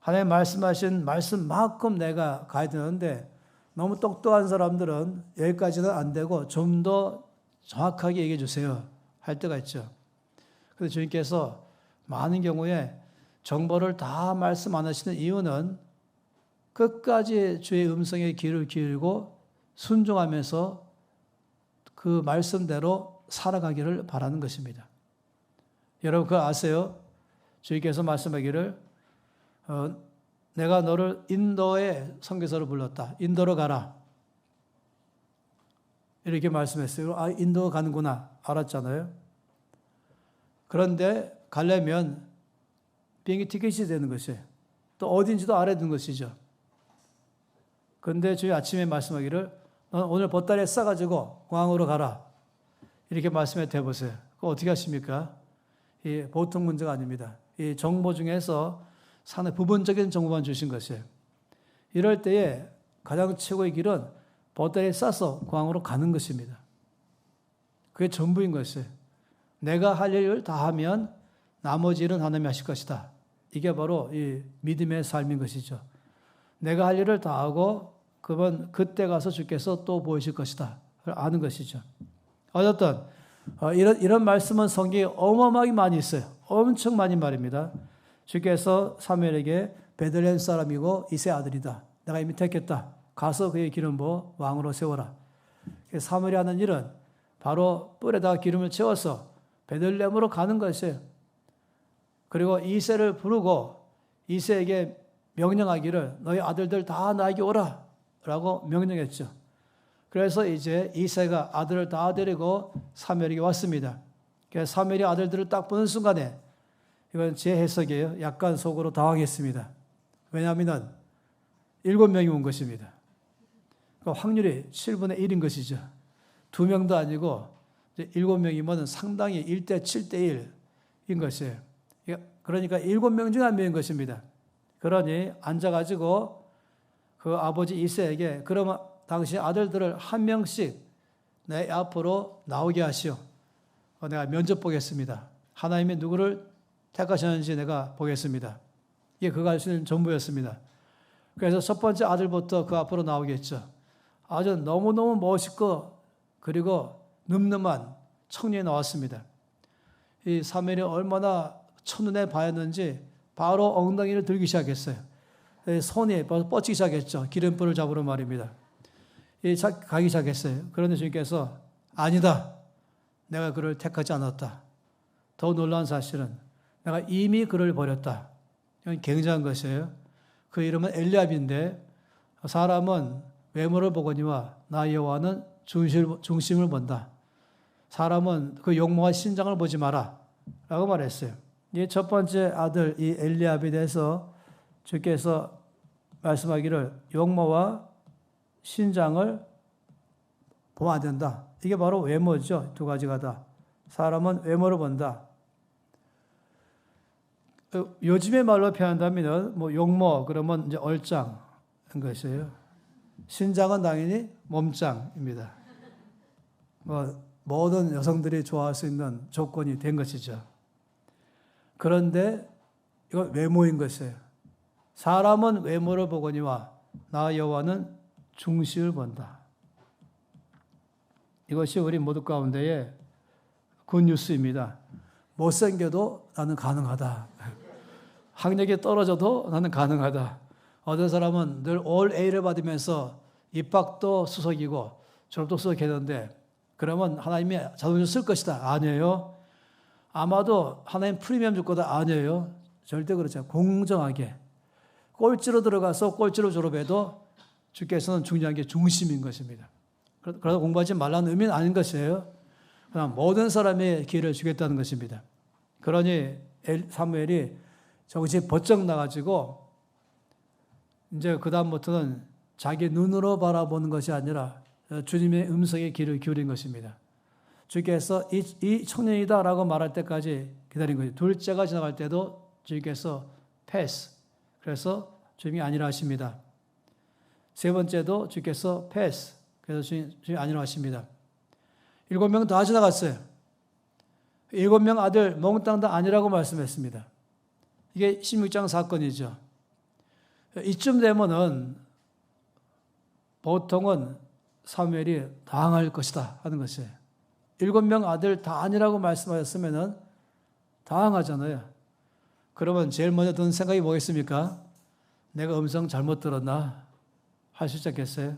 하나님 말씀하신 말씀만큼 내가 가야 되는데 너무 똑똑한 사람들은 여기까지는 안 되고 좀 더 정확하게 얘기해 주세요 할 때가 있죠. 그래서 주님께서 많은 경우에 정보를 다 말씀 안 하시는 이유는 끝까지 주의 음성에 귀를 기울이고 순종하면서 그 말씀대로 살아가기를 바라는 것입니다. 여러분 그거 아세요? 주님께서 말씀하기를 내가 너를 인도의 선교사로 불렀다. 인도로 가라. 이렇게 말씀했어요. 인도 가는구나. 알았잖아요. 그런데 가려면 비행기 티켓이 되는 것이에요. 또 어딘지도 알아야 되는 것이죠. 그런데 주님 아침에 말씀하기를 너는 오늘 보따리에 싸가지고 공항으로 가라. 이렇게 말씀해 대보세요. 그거 어떻게 하십니까? 보통 문제가 아닙니다. 이 정보 중에서 상당히 부분적인 정보만 주신 것이에요. 이럴 때에 가장 최고의 길은 보따리에 싸서 공항으로 가는 것입니다. 그게 전부인 것이에요. 내가 할 일을 다 하면 나머지 일은 하나님이 하실 것이다. 이게 바로 이 믿음의 삶인 것이죠. 내가 할 일을 다 하고 그건 그때 가서 주께서 또 보이실 것이다. 아는 것이죠. 어쨌든 이런 말씀은 성경에 어마어마하게 많이 있어요. 엄청 많이 말입니다. 주께서 사무엘에게 베들레헴 사람이고 이세 아들이다. 내가 이미 택했다. 가서 그의 기름 부어 왕으로 세워라. 사무엘이 하는 일은 바로 뿔에다가 기름을 채워서 베들레헴으로 가는 것이에요. 그리고 이세를 부르고 이세에게 명령하기를 너희 아들들 다 나에게 오라 라고 명령했죠. 그래서 이제 이세가 아들을 다 데리고 사무엘에게 왔습니다. 그래서 사무엘이 아들들을 딱 보는 순간에 이건 제 해석이에요. 약간 속으로 당황했습니다. 왜냐하면 7명이 온 것입니다. 그 확률이 7분의 1인 것이죠. 2명도 아니고 7명이면 상당히 1대 7대 1인 것이에요. 그러니까 7명 중에 1명인 것입니다. 그러니 앉아가지고 그 아버지 이세에게 그러면 당신 아들들을 한 명씩 내 앞으로 나오게 하시오. 내가 면접 보겠습니다. 하나님이 누구를 택하셨는지 내가 보겠습니다. 이게 그가 할 수 있는 전부였습니다. 그래서 첫 번째 아들부터 그 앞으로 나오겠죠. 아주 너무너무 멋있고 그리고 늠름한 청년이 나왔습니다. 이 사무엘이 얼마나 첫눈에 봐였는지 바로 엉덩이를 들기 시작했어요. 손이 뻗치기 시작했죠. 기름불을 잡으러 말입니다. 가기 시작했어요. 그런데 주님께서 아니다. 내가 그를 택하지 않았다. 더 놀라운 사실은 내가 이미 그를 버렸다. 이건 굉장한 것이에요. 그 이름은 엘리압인데 사람은 외모를 보거니와 나 여호와는 중심을 본다. 사람은 그 용모와 신장을 보지 마라 라고 말했어요. 이 첫 번째 아들 이 엘리압에 대해서 주께서 말씀하기를 용모와 신장을 보면 안 된다. 이게 바로 외모죠. 두 가지가 다. 사람은 외모를 본다. 요즘의 말로 표현한다면 뭐 용모 그러면 이제 얼짱인 것이에요. 신장은 당연히 몸짱입니다. 모든 여성들이 좋아할 수 있는 조건이 된 것이죠. 그런데 이건 외모인 것이에요. 사람은 외모를 보거니와 나 여호와는 중심을 본다. 이것이 우리 모두 가운데의 굿뉴스입니다. 못생겨도 나는 가능하다. 학력이 떨어져도 나는 가능하다. 어떤 사람은 늘 올 A를 받으면서 입학도 수석이고 졸업도 수석했는데 그러면 하나님이 자동차 쓸 것이다. 아니에요. 아마도 하나님 프리미엄 줄 거다. 아니에요. 절대 그렇지 않아요. 공정하게. 꼴찌로 들어가서 꼴찌로 졸업해도 주께서는 중요한 게 중심인 것입니다. 그래서 공부하지 말라는 의미는 아닌 것이에요. 그냥 모든 사람의 기회를 주겠다는 것입니다. 그러니 사무엘이 정신이 번쩍 나가지고 이제 그 다음부터는 자기 눈으로 바라보는 것이 아니라 주님의 음성에 귀를 기울인 것입니다. 주께서 이 청년이다라고 말할 때까지 기다린 거죠. 둘째가 지나갈 때도 주님께서 패스. 그래서 주님이 아니라 하십니다. 세 번째도 주께서 패스. 그래서 주님이 아니라 하십니다. 7명 다 지나갔어요. 7명 아들 몽땅 다 아니라고 말씀했습니다. 이게 16장 사건이죠. 이쯤 되면은 보통은 사무엘이 당할 것이다 하는 것이에요. 7명 아들 다 아니라고 말씀하셨으면은 당하잖아요. 그러면 제일 먼저 드는 생각이 뭐겠습니까? 내가 음성 잘못 들었나? 할 수 있겠어요?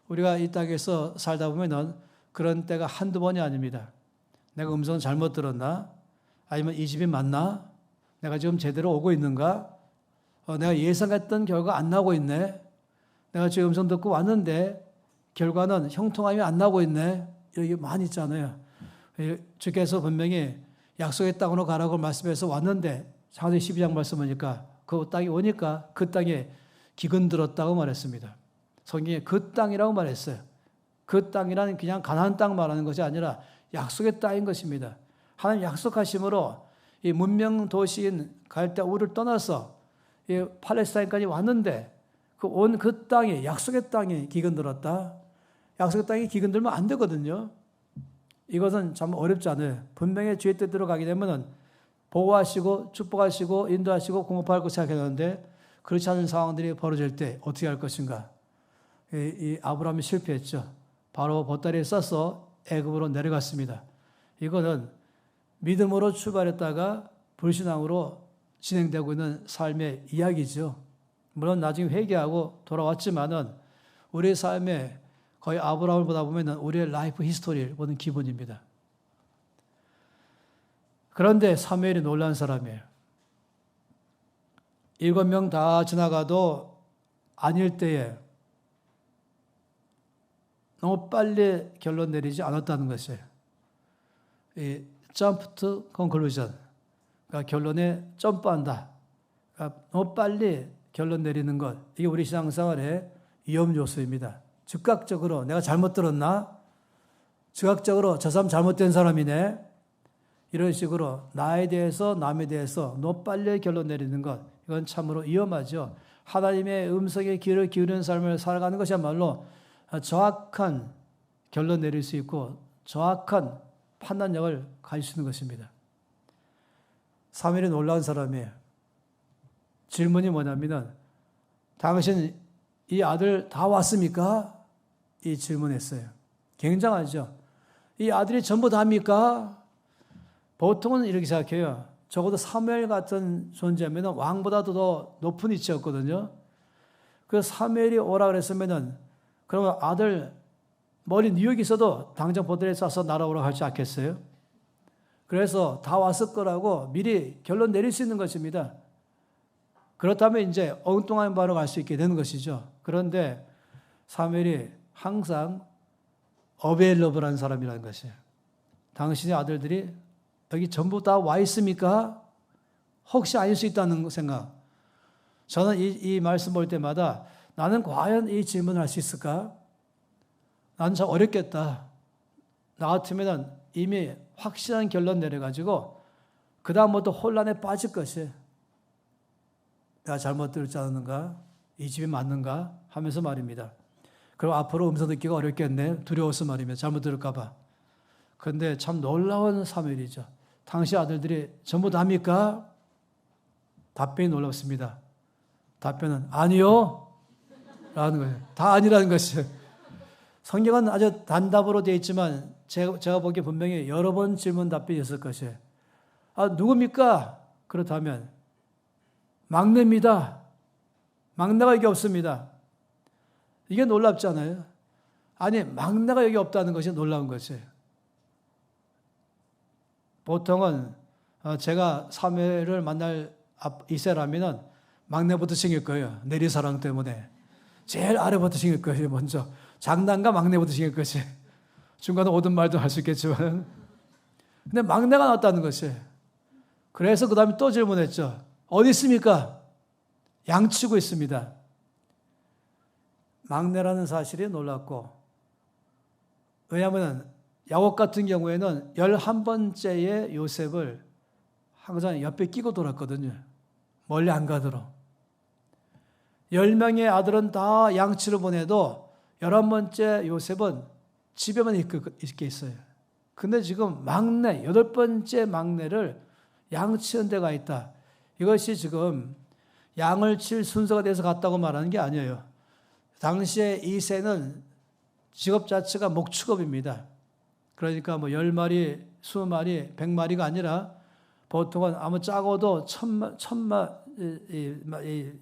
우리가 이 땅에서 살다 보면은 그런 때가 한두 번이 아닙니다. 내가 음성 잘못 들었나? 아니면 이 집이 맞나? 내가 지금 제대로 오고 있는가? 내가 예상했던 결과 안 나고 있네. 내가 지금 음성 듣고 왔는데 결과는 형통함이 안 나고 있네. 이게 많이 있잖아요. 주께서 분명히 약속의 땅으로 가라고 말씀해서 왔는데 창세기 12장 말씀하니까 그 땅이 오니까 그 땅에 기근 들었다고 말했습니다. 성경에 그 땅이라고 말했어요. 그 땅이라는 그냥 가나안 땅 말하는 것이 아니라 약속의 땅인 것입니다. 하나님 약속하심으로 이 문명 도시인 갈대 우를 떠나서 이 팔레스타인까지 왔는데 그 땅에 약속의 땅에 기근 들었다. 약속의 땅에 기근 들면 안 되거든요. 이것은 참 어렵지 않아요. 분명히 주의 뜻대로 가게 되면은 보호하시고 축복하시고 인도하시고 공급할 것 생각했는데 그렇지 않은 상황들이 벌어질 때 어떻게 할 것인가? 이 아브라함이 실패했죠. 바로 보따리에 싸서 애굽으로 내려갔습니다. 이거는 믿음으로 출발했다가 불신앙으로 진행되고 있는 삶의 이야기죠. 물론 나중에 회개하고 돌아왔지만은 우리의 삶에 거의 아브라함을 보다 보면은 우리의 라이프 히스토리를 보는 기분입니다. 그런데 사무엘이 놀란 사람이에요. 7명 다 지나가도 아닐 때에 너무 빨리 결론 내리지 않았다는 것이에요. 이 jump to conclusion. 그러니까 결론에 점프한다. 그러니까 너무 빨리 결론 내리는 것. 이게 우리 신앙생활의 위험 요소입니다. 즉각적으로 내가 잘못 들었나? 즉각적으로 저 사람 잘못된 사람이네. 이런 식으로 나에 대해서 남에 대해서 노빨리 결론 내리는 것, 이건 참으로 위험하죠. 하나님의 음성에 귀를 기울이는 삶을 살아가는 것이야말로 정확한 결론 내릴 수 있고 정확한 판단력을 가질 수 있는 것입니다. 사무엘이 놀라운 사람이에요. 질문이 뭐냐면은 당신 이 아들 다 왔습니까? 이 질문했어요. 굉장하죠. 이 아들이 전부 다입니까? 보통은 이렇게 생각해요. 적어도 사무엘 같은 존재면 왕보다도 더 높은 위치였거든요. 그 사무엘이 오라 그랬으면은 그러면 아들 머리 뉴욕에 있어도 당장 보드레에 싸서 날아오라고 하지 않겠어요? 그래서 다 왔을 거라고 미리 결론 내릴 수 있는 것입니다. 그렇다면 이제 엉뚱한 바로 갈 수 있게 되는 것이죠. 그런데 사무엘이 항상 어베일러블한 사람이라는 것이에요. 당신의 아들들이 여기 전부 다 와 있습니까? 혹시 아닐 수 있다는 생각. 저는 이 말씀 볼 때마다 나는 과연 이 질문을 할 수 있을까? 나는 참 어렵겠다. 나 같으면 이미 확실한 결론 내려가지고 그 다음부터 혼란에 빠질 것이 내가 잘못 들지 않았는가? 이 집이 맞는가? 하면서 말입니다. 그리고 앞으로 음성 듣기가 어렵겠네. 두려워서 말이며 잘못 들을까 봐. 그런데 참 놀라운 사무엘이죠. 당시 아들들이 전부 다입니까? 답변이 놀랍습니다. 답변은 아니요. 라는 거예요. 다 아니라는 것이에요. 성경은 아주 단답으로 되어 있지만 제가 보기에 분명히 여러 번 질문 답변이 있을 것이에요. 아, 누굽니까? 그렇다면 막내입니다. 막내가 여기 없습니다. 이게 놀랍잖아요. 아니, 막내가 여기 없다는 것이 놀라운 것이에요. 보통은 제가 사무엘을 만날 이세라면은 막내부터 챙길 거예요. 내리사랑 때문에. 제일 아래부터 챙길 거예요. 먼저. 장남과 막내부터 챙길 것이. 중간에 오든 말든 할 수 있겠지만. 근데 막내가 나왔다는 것이에요. 그래서 그 다음에 또 질문했죠. 어디 있습니까? 양치고 있습니다. 막내라는 사실이 놀랍고, 왜냐하면 야곱 같은 경우에는 11번째의 요셉을 항상 옆에 끼고 돌았거든요. 멀리 안 가도록. 10명의 아들은 다 양치를 보내도 11번째 요셉은 집에만 있게 있어요. 근데 지금 막내, 8번째 막내를 양치한 데가 있다. 이것이 지금 양을 칠 순서가 돼서 갔다고 말하는 게 아니에요. 당시에 이새는 직업 자체가 목축업입니다. 그러니까 뭐 10마리, 20마리, 100마리가 아니라 보통은 아무 작아도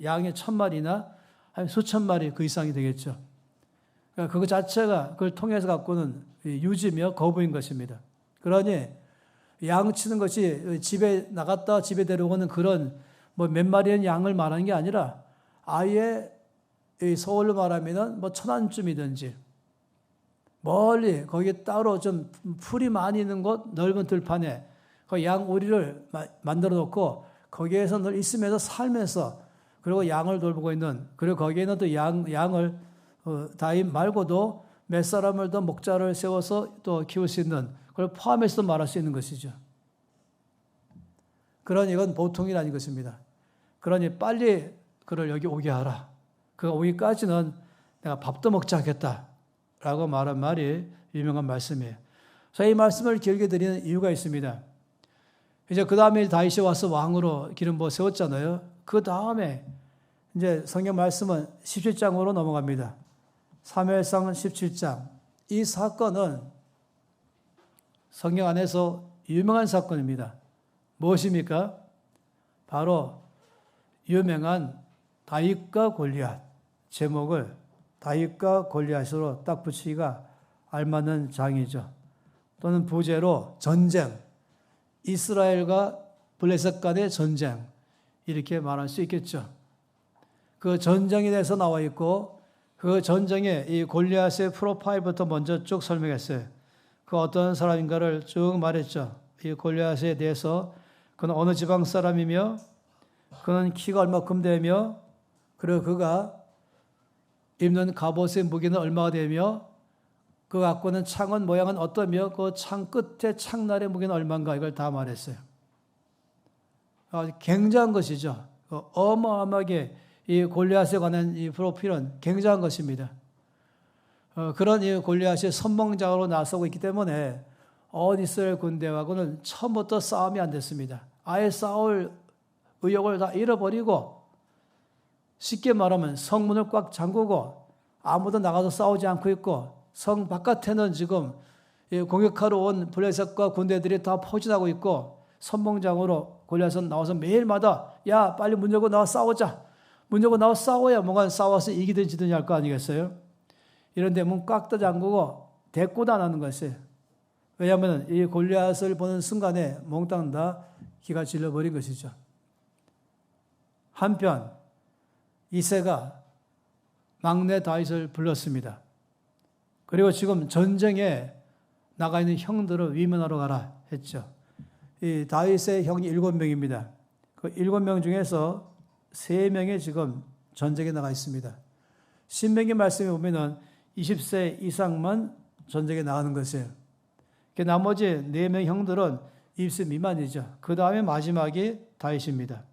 양이 1000마리나 한 수천 마리 그 이상이 되겠죠. 그러니까 그거 자체가 그걸 통해서 갖고는 유지며 거부인 것입니다. 그러니 양 치는 것이 집에 나갔다 집에 데려오는 그런 뭐 몇 마리의 양을 말하는 게 아니라 아예 서울로 말하면 뭐 1000안쯤이든지 멀리 거기에 따로 좀 풀이 많이 있는 곳 넓은 들판에 그 양 오리를 만들어 놓고 거기에서 늘 있으면서 살면서 그리고 양을 돌보고 있는 그리고 거기에는 또 양을 다임 말고도 몇 사람을 더 목자를 세워서 또 키울 수 있는 그걸 포함해서 말할 수 있는 것이죠. 그러니 이건 보통이 아닌 것입니다. 그러니 빨리 그를 여기 오게 하라. 그가 오기까지는 내가 밥도 먹지 않겠다라고 말한 말이 유명한 말씀이에요. 그래서 이 말씀을 길게 드리는 이유가 있습니다. 이제 그 다음에 다윗이 와서 왕으로 기름 부어 세웠잖아요. 그 다음에 이제 성경 말씀은 17장으로 넘어갑니다. 사무엘상 17장. 이 사건은 성경 안에서 유명한 사건입니다. 무엇입니까? 바로 유명한 다윗과 골리앗. 제목을 다윗과 골리앗으로 딱 붙이기가 알맞는 장이죠. 또는 부제로 전쟁. 이스라엘과 블레셋 간의 전쟁. 이렇게 말할 수 있겠죠. 그 전쟁에 대해서 나와 있고 그 전쟁에 이 골리앗의 프로파일부터 먼저 쭉 설명했어요. 그 어떤 사람인가를 쭉 말했죠. 이 골리앗에 대해서 그는 어느 지방 사람이며 그는 키가 얼마큼 되며 그리고 그가 입는 갑옷의 무게는 얼마가 되며 그 갖고 있는 창은 모양은 어떠며 그 창 끝에 창날의 무게는 얼마인가 이걸 다 말했어요. 굉장한 것이죠. 어마어마하게 이 골리앗에 관한 이 프로필은 굉장한 것입니다. 그런 이 골리앗이 선봉장으로 나서고 있기 때문에 온 이스라엘 군대하고는 처음부터 싸움이 안 됐습니다. 아예 싸울 의욕을 다 잃어버리고 쉽게 말하면 성문을 꽉 잠그고 아무도 나가서 싸우지 않고 있고 성 바깥에는 지금 공격하러 온 블레셋과 군대들이 다 포진하고 있고 선봉장으로 골리앗은 나와서 매일마다 야 빨리 문 열고 나와 싸우자. 문 열고 나와 싸워야 뭔가 싸워서 이기든 지든 할 거 아니겠어요? 이런데 문 꽉 잠그고 대꾸도 안 하는 것이에요. 왜냐하면 이 골리앗을 보는 순간에 몽땅 다 기가 질려버린 것이죠. 한편 이새가 막내 다윗을 불렀습니다. 그리고 지금 전쟁에 나가 있는 형들을 위문하러 가라 했죠. 이 다윗의 형이 7명입니다. 그 7명 중에서 3명이 지금 전쟁에 나가 있습니다. 신명기 말씀에 보면은 20세 이상만 전쟁에 나가는 것이에요. 나머지 4명 형들은 20세 미만이죠. 그 다음에 마지막이 다윗입니다.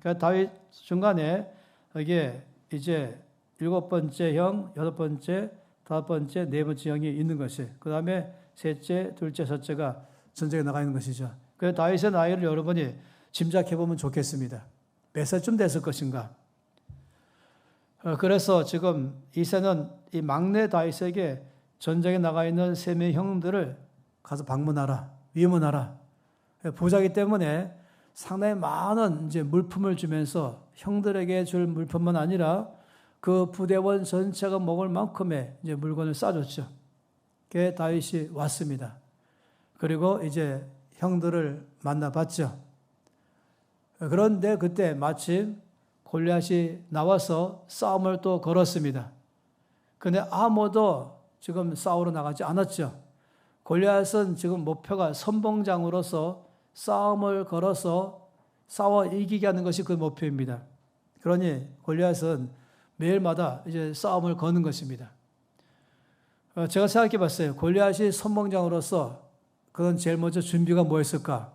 그러니까 다윗 중간에 이게 이제 7번째 형, 6번째, 5번째, 4번째 형이 있는 것이에요. 그 다음에 셋째, 둘째, 첫째가 전쟁에 나가 있는 것이죠. 그래서 다윗의 나이를 여러분이 짐작해 보면 좋겠습니다. 몇 살쯤 됐을 것인가? 그래서 지금 이새는 이 막내 다윗에게 전쟁에 나가 있는 3명의 형들을 가서 방문하라, 위문하라. 부자이기 때문에 상당히 많은 이제 물품을 주면서 형들에게 줄 물품만 아니라 그 부대원 전체가 먹을 만큼의 이제 물건을 싸줬죠. 그게 다윗이 왔습니다. 그리고 이제 형들을 만나봤죠. 그런데 그때 마침 골리앗이 나와서 싸움을 또 걸었습니다. 그런데 아무도 지금 싸우러 나가지 않았죠. 골리앗은 지금 목표가 선봉장으로서 싸움을 걸어서 싸워 이기게 하는 것이 그 목표입니다. 그러니 골리앗은 매일마다 이제 싸움을 거는 것입니다. 제가 생각해 봤어요. 골리앗이 선봉장으로서 그건 제일 먼저 준비가 뭐였을까?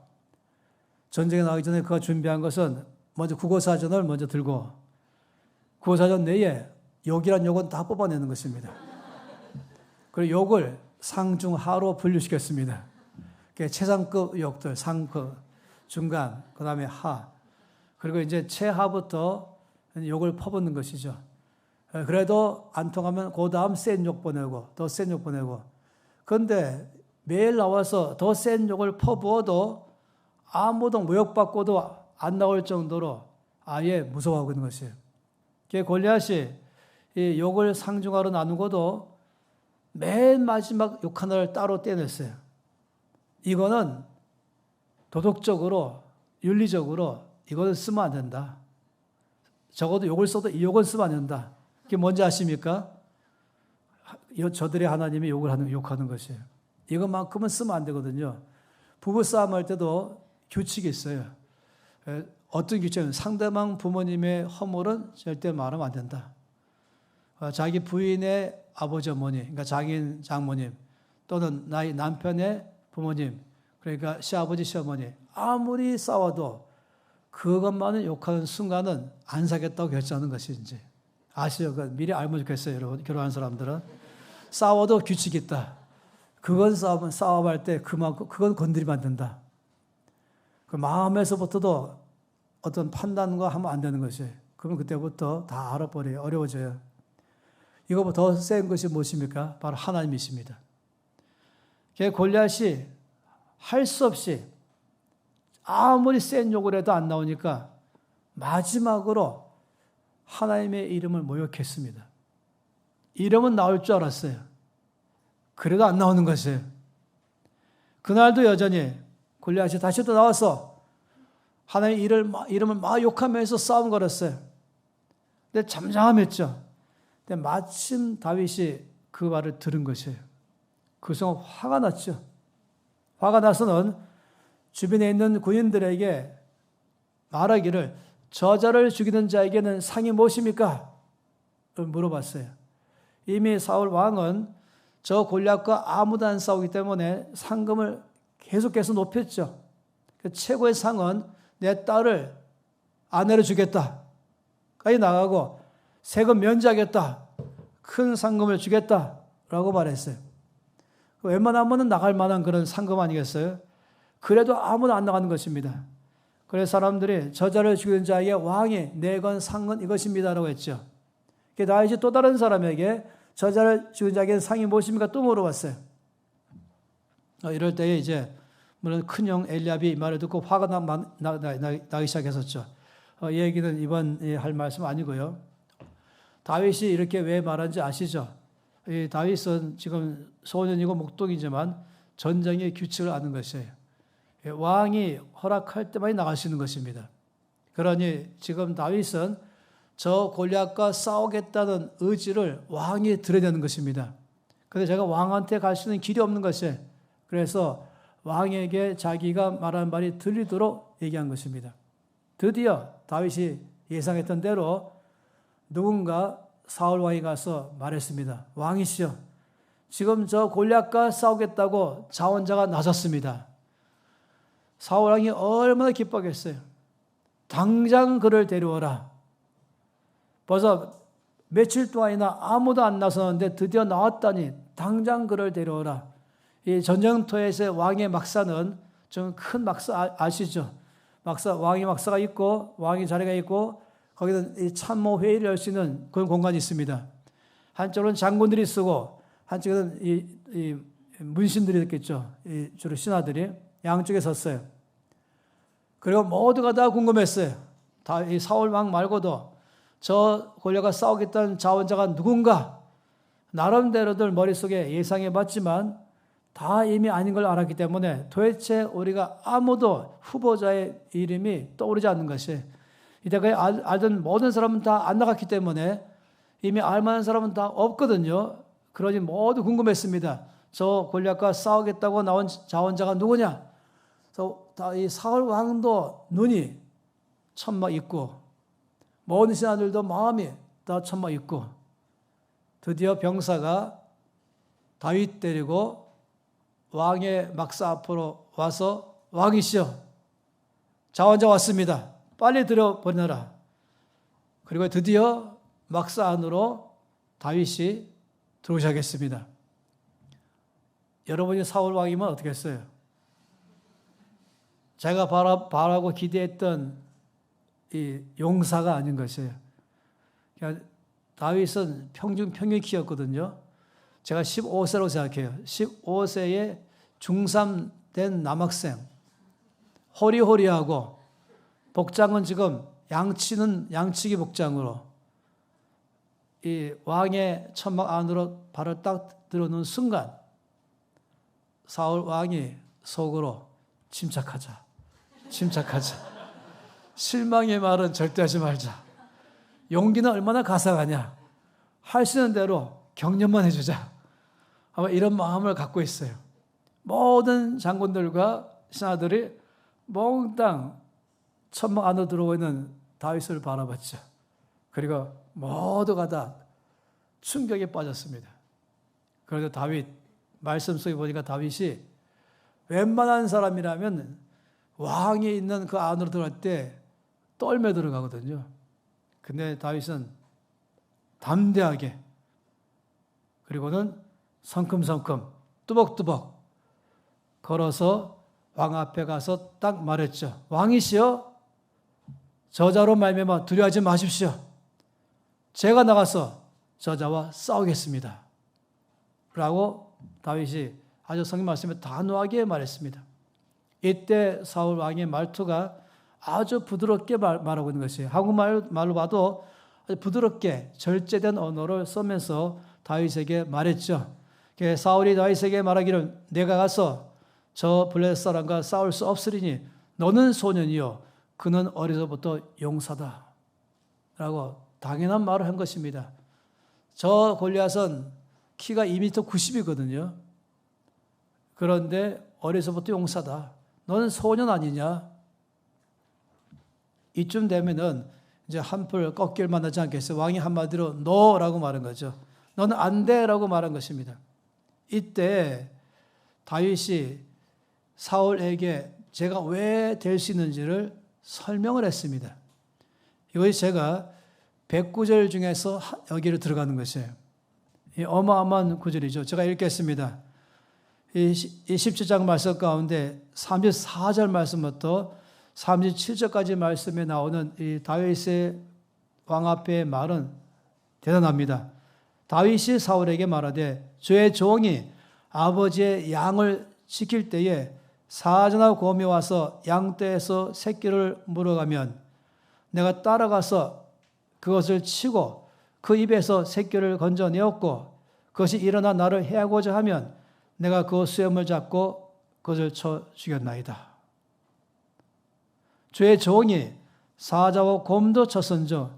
전쟁에 나가기 전에 그가 준비한 것은 먼저 국어사전을 먼저 들고 국어사전 내에 욕이란 욕은 다 뽑아내는 것입니다. 그리고 욕을 상중하로 분류시켰습니다. 최상급 욕들, 상급, 중간, 그 다음에 하, 그리고 이제 최하부터 욕을 퍼붓는 것이죠. 그래도 안 통하면 그 다음 센 욕 보내고 더 센 욕 보내고. 그런데 매일 나와서 더 센 욕을 퍼부어도 아무도 모욕받고도 안 나올 정도로 아예 무서워하고 있는 것이에요. 골리앗이 이 욕을 상중하로 나누고도 맨 마지막 욕 하나를 따로 떼냈어요. 이거는 도덕적으로, 윤리적으로 이거는 쓰면 안 된다. 적어도 욕을 써도 이 욕은 쓰면 안 된다. 그게 뭔지 아십니까? 저들의 하나님이 욕하는 것이에요. 이것만큼은 쓰면 안 되거든요. 부부싸움 할 때도 규칙이 있어요. 어떤 규칙은 상대방 부모님의 허물은 절대 말하면 안 된다. 자기 부인의 아버지 어머니, 그러니까 장인 장모님 또는 나의 남편의 부모님, 그러니까 시아버지 시어머니 아무리 싸워도 그것만은 욕하는 순간은 안 사겠다고 결정하는 것인지 아시죠? 미리 알면 좋겠어요, 여러분. 결혼한 사람들은 싸워도 규칙이 있다. 그건 싸움할 때 그만큼 그건 건드리면 안 된다. 그 마음에서부터도 어떤 판단과 하면 안 되는 것이에요. 그러면 그때부터 다 알아버려요. 어려워져요. 이거보다 더 센 것이 무엇입니까? 바로 하나님이십니다. 골리앗이 할 수 없이 아무리 센 욕을 해도 안 나오니까 마지막으로 하나님의 이름을 모욕했습니다. 이름은 나올 줄 알았어요. 그래도 안 나오는 것이에요. 그날도 여전히 골리앗이 다시 또 나와서 하나님의 이름을 막 욕하면서 싸움 걸었어요. 근데 잠잠했죠. 근데 마침 다윗이 그 말을 들은 것이에요. 그 순간 화가 났죠. 화가 나서는 주변에 있는 군인들에게 말하기를 저자를 죽이는 자에게는 상이 무엇입니까? 물어봤어요. 이미 사울 왕은 저 골리앗과 아무도 안 싸우기 때문에 상금을 계속해서 높였죠. 최고의 상은 내 딸을 아내로 주겠다까지 나가고 세금 면제하겠다. 큰 상금을 주겠다라고 말했어요. 웬만하면 나갈 만한 그런 상금 아니겠어요? 그래도 아무도 안 나가는 것입니다. 그래서 사람들이 저자를 죽인 자에게 왕이 내건 상은 이것입니다라고 했죠. 다윗이 또 다른 사람에게 저자를 죽인 자에게 상이 무엇입니까? 또 물어봤어요. 이럴 때에 이제 물론 큰형 엘리압이 이 말을 듣고 화가 나기 시작했었죠. 이 얘기는 이번 할 말씀 아니고요. 다윗이 이렇게 왜 말한지 아시죠? 이 다윗은 지금 소년이고 목동이지만 전쟁의 규칙을 아는 것이에요. 왕이 허락할 때만 나갈 수 있는 것입니다. 그러니 지금 다윗은 저 골리앗과 싸우겠다는 의지를 왕이 드러내는 것입니다. 그런데 제가 왕한테 갈 수 있는 길이 없는 것이에요. 그래서 왕에게 자기가 말하는 말이 들리도록 얘기한 것입니다. 드디어 다윗이 예상했던 대로 누군가 사울 왕이 가서 말했습니다. 왕이시여, 지금 저 골리앗과 싸우겠다고 자원자가 나섰습니다. 사울 왕이 얼마나 기뻐하겠어요. 당장 그를 데려오라. 벌써 며칠 동안이나 아무도 안 나섰는데 드디어 나왔다니 당장 그를 데려오라. 이 전쟁터에서의 왕의 막사는 좀 큰 막사 아시죠? 왕의 막사가 있고 왕의 자리가 있고 거기는 이 참모 회의를 할 수 있는 그런 공간이 있습니다. 한쪽은 장군들이 쓰고 한쪽은 이 문신들이 있겠죠. 주로 신하들이 양쪽에 섰어요. 그리고 모두가 다 궁금했어요. 이 사울 왕 말고도 저 골리앗과 싸우겠다는 자원자가 누군가 나름대로들 머릿속에 예상해봤지만 다 이미 아닌 걸 알았기 때문에 도대체 우리가 아무도 후보자의 이름이 떠오르지 않는 것이 이때까지 알던 모든 사람은 다 안 나갔기 때문에 이미 알만한 사람은 다 없거든요. 그러니 모두 궁금했습니다. 저 골리앗과 싸우겠다고 나온 자원자가 누구냐? 그래서 이 사울 왕도 눈이 천막 있고 모든 신하들도 마음이 다 천막 있고 드디어 병사가 다윗 데리고 왕의 막사 앞으로 와서 왕이시여 자원자 왔습니다. 빨리 들여보내라. 그리고 드디어 막사 안으로 다윗이 들어오셔야겠습니다. 여러분이 사울 왕이면 어떻게 했어요? 제가 바라고 기대했던 이 용사가 아닌 것이에요. 그러니까 다윗은 평균 키였거든요. 제가 15세로 생각해요. 15세의 중3 된 남학생. 호리호리하고 복장은 지금 양치기 복장으로 이 왕의 천막 안으로 발을 딱 들어놓은 순간 사울 왕이 속으로 침착하자. 실망의 말은 절대 하지 말자. 용기는 얼마나 가상하냐. 할 수 있는 대로 격려만 해주자. 아마 이런 마음을 갖고 있어요. 모든 장군들과 신하들이 몽땅 천막 안으로 들어오고 있는 다윗을 바라봤죠. 그리고 모두가 다 충격에 빠졌습니다. 그런데 다윗, 말씀 속에 보니까 다윗이 웬만한 사람이라면 왕이 있는 그 안으로 들어갈 때 떨며 들어가거든요. 근데 다윗은 담대하게 그리고는 성큼성큼 뚜벅뚜벅 걸어서 왕 앞에 가서 딱 말했죠. 왕이시여 저자로 말미암아 두려워하지 마십시오. 제가 나가서 저자와 싸우겠습니다. 라고 다윗이 아주 성경 말씀에 단호하게 말했습니다. 이때 사울 왕의 말투가 아주 부드럽게 말하고 있는 것이에요. 한국말로 봐도 아주 부드럽게 절제된 언어를 쓰면서 다윗에게 말했죠. 사울이 다윗에게 말하기를 내가 가서 저 블레셋 사람과 싸울 수 없으리니 너는 소년이요 그는 어려서부터 용사다 라고 당연한 말을 한 것입니다. 저 골리앗은 키가 2m 90이거든요. 그런데 어려서부터 용사다. 너는 소년 아니냐? 이쯤 되면은 이제 한풀 꺾일 만하지 않겠어요? 왕이 한마디로 너라고 말한 거죠. 너는 안 돼라고 말한 것입니다. 이때 다윗이 사울에게 제가 왜 될 수 있는지를 설명을 했습니다. 이것이 제가 109절 중에서 여기로 들어가는 것이에요. 이 어마어마한 구절이죠. 제가 읽겠습니다. 이 17장 말씀 가운데 34절 말씀부터 37절까지 말씀에 나오는 이 다윗의 왕 앞의 말은 대단합니다. 다윗이 사울에게 말하되 주의 종이 아버지의 양을 지킬 때에 사자나 곰이 와서 양떼에서 새끼를 물어가면 내가 따라가서 그것을 치고 그 입에서 새끼를 건져내었고 그것이 일어나 나를 해하고자 하면 내가 그 수염을 잡고 그것을 쳐 죽였나이다. 주의 종이 사자와 곰도 쳤은즉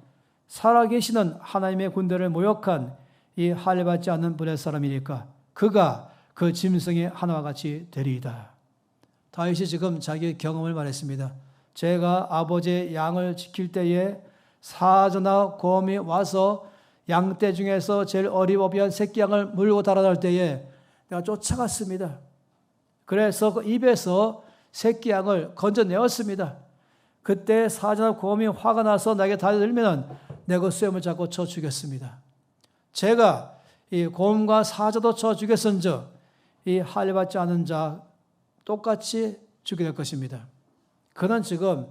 살아계시는 하나님의 군대를 모욕한 이 할례받지 않는 분의 사람이니까 그가 그 짐승의 하나와 같이 되리이다. 다윗이 지금 자기의 경험을 말했습니다. 제가 아버지의 양을 지킬 때에 사자나 곰이 와서 양떼 중에서 제일 어리버비한 새끼 양을 물고 달아날 때에 내가 쫓아갔습니다. 그래서 그 입에서 새끼 양을 건져내었습니다. 그때 사자나 곰이 화가 나서 나에게 달려들면 내가 그 수염을 잡고 쳐 죽였습니다. 제가 이 곰과 사자도 쳐 죽였은즉 이 할례받지 않은 자 똑같이 죽게 될 것입니다. 그는 지금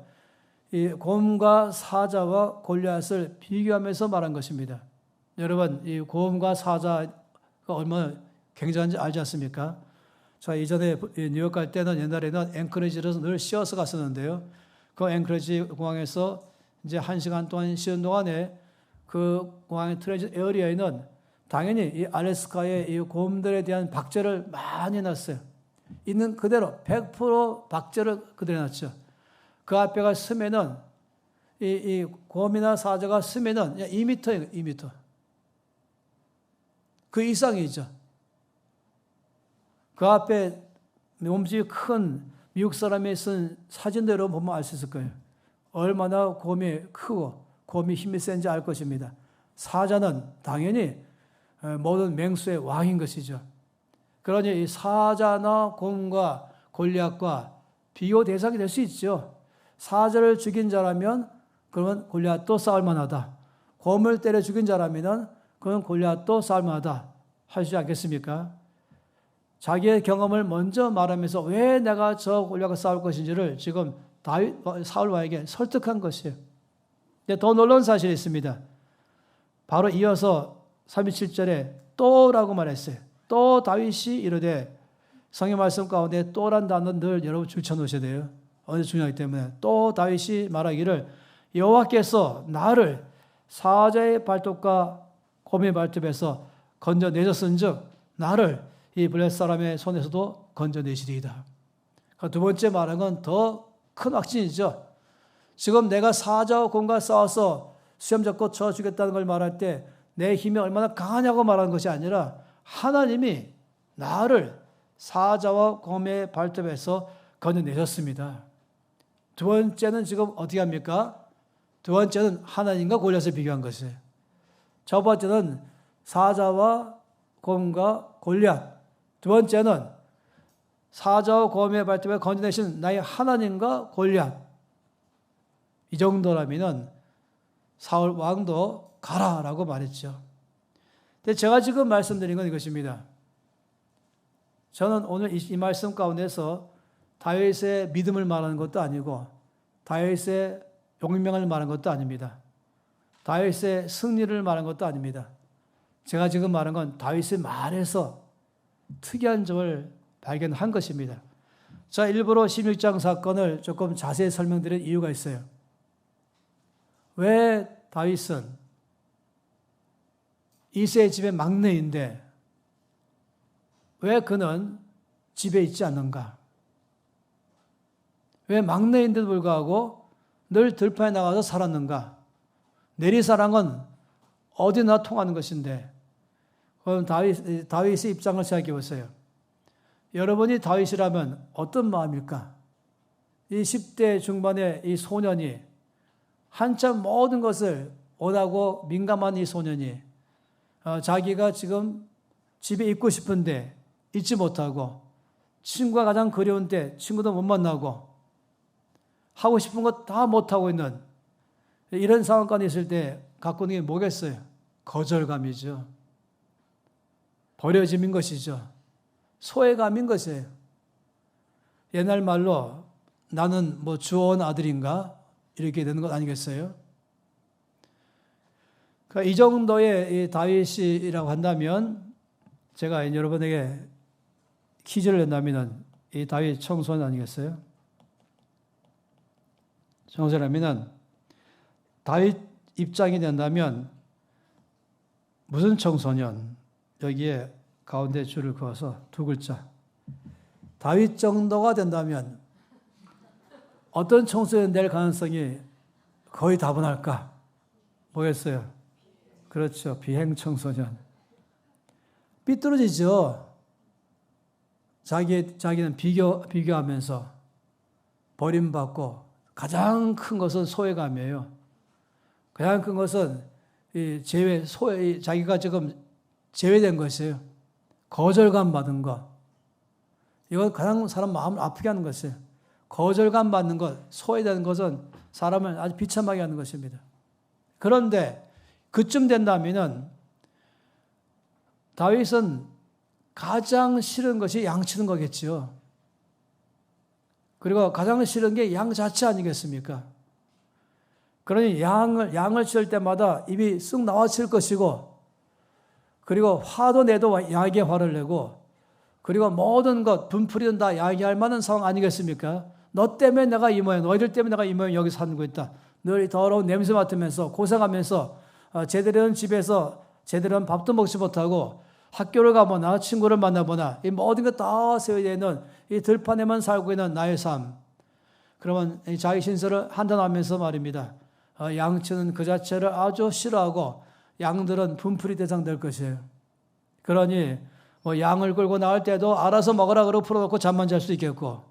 이 곰과 사자와 골리앗을 비교하면서 말한 것입니다. 여러분, 이 곰과 사자가 얼마나 굉장한지 알지 않습니까? 자, 이전에 뉴욕 갈 때는 옛날에는 앵커리지로 늘 쉬어서 갔었는데요. 그 앵커리지 공항에서 이제 1시간 동안 쉬는 동안에 그 공항의 트레저 에어리어에는 당연히 이 알래스카의 이 곰들에 대한 박제를 많이 놨어요. 있는 그대로 100% 박제를 그대로 놨죠. 그 앞에가 스면은 이 곰이나 사자가 스면은 2m예요, 2m. 그 이상이죠. 그 앞에 몸집이 큰 미국 사람이 쓴 사진대로 보면 알 수 있을 거예요. 얼마나 곰이 크고 곰이 힘이 센지 알 것입니다. 사자는 당연히 모든 맹수의 왕인 것이죠. 그러니 이 사자나 곰과 골리앗과 비교 대상이 될 수 있죠. 사자를 죽인 자라면 그러면 골리앗도 싸울 만하다. 곰을 때려 죽인 자라면 그건 골리앗도 싸울 만하다. 하시지 않겠습니까? 자기의 경험을 먼저 말하면서 왜 내가 저 골리앗과 싸울 것인지를 지금 사울 왕에게 설득한 것이에요. 근데 더 놀라운 사실이 있습니다. 바로 이어서 37절에 또라고 말했어요. 또 다윗이 이르되 성경 말씀 가운데 또란 단어는 늘 여러분 줄쳐놓으셔야 돼요. 어느 중요하기 때문에 또 다윗이 말하기를 여호와께서 나를 사자의 발톱과 곰의 발톱에서 건져내셨은즉 나를 이 블레셋 사람의 손에서도 건져내시리이다. 두 번째 말한 건 더 큰 확신이죠. 지금 내가 사자와 곰과 싸워서 수염 잡고 쳐 죽였다는 걸 말할 때 내 힘이 얼마나 강하냐고 말하는 것이 아니라 하나님이 나를 사자와 곰의 발톱에서 건져내셨습니다. 두 번째는 지금 어떻게 합니까? 두 번째는 하나님과 골리앗을 비교한 것이에요. 첫 번째는 사자와 곰과 골리앗. 두 번째는 사자와 곰의 발톱에 건져내신 나의 하나님과 골리앗. 이 정도라면 사울 왕도 가라라고 말했죠. 근데 제가 지금 말씀드린 건 이것입니다. 저는 오늘 이 말씀 가운데서 다윗의 믿음을 말하는 것도 아니고 다윗의 용명을 말하는 것도 아닙니다. 다윗의 승리를 말하는 것도 아닙니다. 제가 지금 말한 건 다윗의 말에서 특이한 점을 발견한 것입니다. 자, 일부러 16장 사건을 조금 자세히 설명드릴 이유가 있어요. 왜 다윗은 이새의 집의 막내인데 왜 그는 집에 있지 않는가? 왜 막내인데도 불구하고 늘 들판에 나가서 살았는가? 내리사랑은 어디나 통하는 것인데 그럼 다윗의 입장을 생각해 보세요. 여러분이 다윗이라면 어떤 마음일까? 이 10대 중반의 이 소년이 한참 모든 것을 원하고 민감한 이 소년이 자기가 지금 집에 있고 싶은데 잊지 못하고 친구가 가장 그리운 때 친구도 못 만나고 하고 싶은 거 다 못하고 있는 이런 상황 가운데 있을 때 갖고 있는 게 뭐겠어요? 거절감이죠. 버려짐인 것이죠. 소외감인 것이에요. 옛날 말로 나는 뭐 주워온 아들인가? 이렇게 되는 것 아니겠어요? 그러니까 이 정도의 이 다윗이라고 한다면 제가 여러분에게 퀴즈를 낸다면 이 다윗 청소년 아니겠어요? 청소년이면 다윗 입장이 된다면 무슨 청소년? 여기에 가운데 줄을 그어서 두 글자. 다윗 정도가 된다면 어떤 청소년 될 가능성이 거의 다분할까? 뭐겠어요? 그렇죠. 비행 청소년. 삐뚤어지죠. 자기는 비교하면서 버림받고 가장 큰 것은 소외감이에요. 가장 큰 것은 자기가 지금 제외된 것이에요. 거절감 받은 것. 이건 가장 사람 마음을 아프게 하는 것이에요. 거절감 받는 것, 소외되는 것은 사람을 아주 비참하게 하는 것입니다. 그런데 그쯤 된다면은 다윗은 가장 싫은 것이 양치는 거겠죠. 그리고 가장 싫은 게 양 자체 아니겠습니까? 그러니 양을 칠 때마다 입이 쓱 나와칠 것이고, 그리고 화도 내도 양에게 화를 내고, 그리고 모든 것, 분풀이는 다 양에게 할 만한 상황 아니겠습니까? 너 때문에 내가 이 모양, 너희들 때문에 내가 이 모양 여기 살고 있다. 늘 더러운 냄새 맡으면서 고생하면서 제대로 된 집에서 제대로 된 밥도 먹지 못하고 학교를 가보나 친구를 만나보나 이 모든 것 다 세워야 되는 이 들판에만 살고 있는 나의 삶. 그러면 자기 신세를 한탄하면서 말입니다. 양치는 그 자체를 아주 싫어하고 양들은 분풀이 대상 될 것이에요. 그러니 뭐 양을 끌고 나올 때도 알아서 먹으라 그러고 풀어놓고 잠만 잘 수 있겠고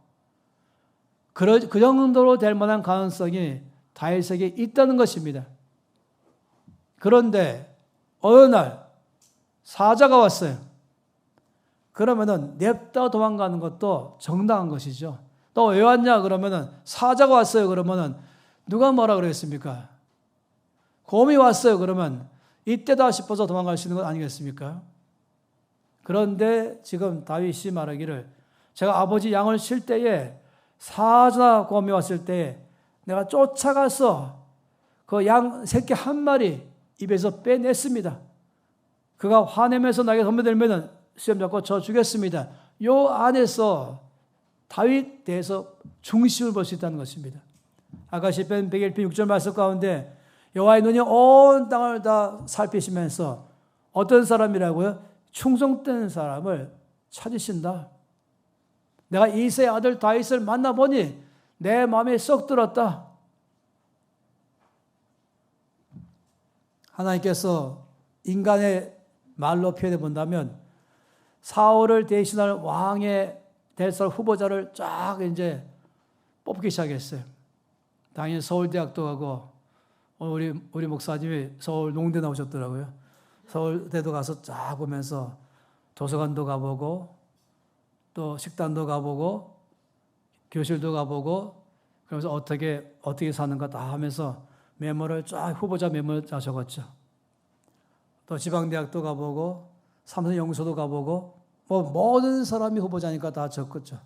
그 정도로 될 만한 가능성이 다윗에게 있다는 것입니다. 그런데 어느 날 사자가 왔어요. 그러면은 냅다 도망가는 것도 정당한 것이죠. 또 왜 왔냐 그러면은 사자가 왔어요. 그러면은 누가 뭐라 그러겠습니까? 곰이 왔어요. 그러면 이때다 싶어서 도망갈 수 있는 것 아니겠습니까? 그런데 지금 다윗이 말하기를 제가 아버지 양을 칠 때에 사자 곰이 왔을 때 내가 쫓아가서 그 양 새끼 한 마리 입에서 빼냈습니다. 그가 화내면서 나에게 덤벼들면 수염 잡고 저 주겠습니다. 요 안에서 다윗 대해서 중심을 볼 수 있다는 것입니다. 아까 시편 101편 6절 말씀 가운데 여호와의 눈이 온 땅을 다 살피시면서 어떤 사람이라고요? 충성된 사람을 찾으신다. 내가 이새의 아들 다윗을 만나보니 내 마음에 쏙 들었다. 하나님께서 인간의 말로 표현해 본다면 사울을 대신할 왕의 대설 후보자를 쫙 이제 뽑기 시작했어요. 당연히 서울대학도 가고 우리 목사님이 서울 농대 나오셨더라고요. 서울대도 가서 쫙 보면서 도서관도 가보고 또 식당도 가보고 교실도 가보고 그러면서 어떻게 사는가 다 하면서 메모를 쫙 후보자 메모를 쫙 적었죠. 또 지방대학도 가보고 삼성연구소도 가보고 뭐 모든 사람이 후보자니까 다 적었죠.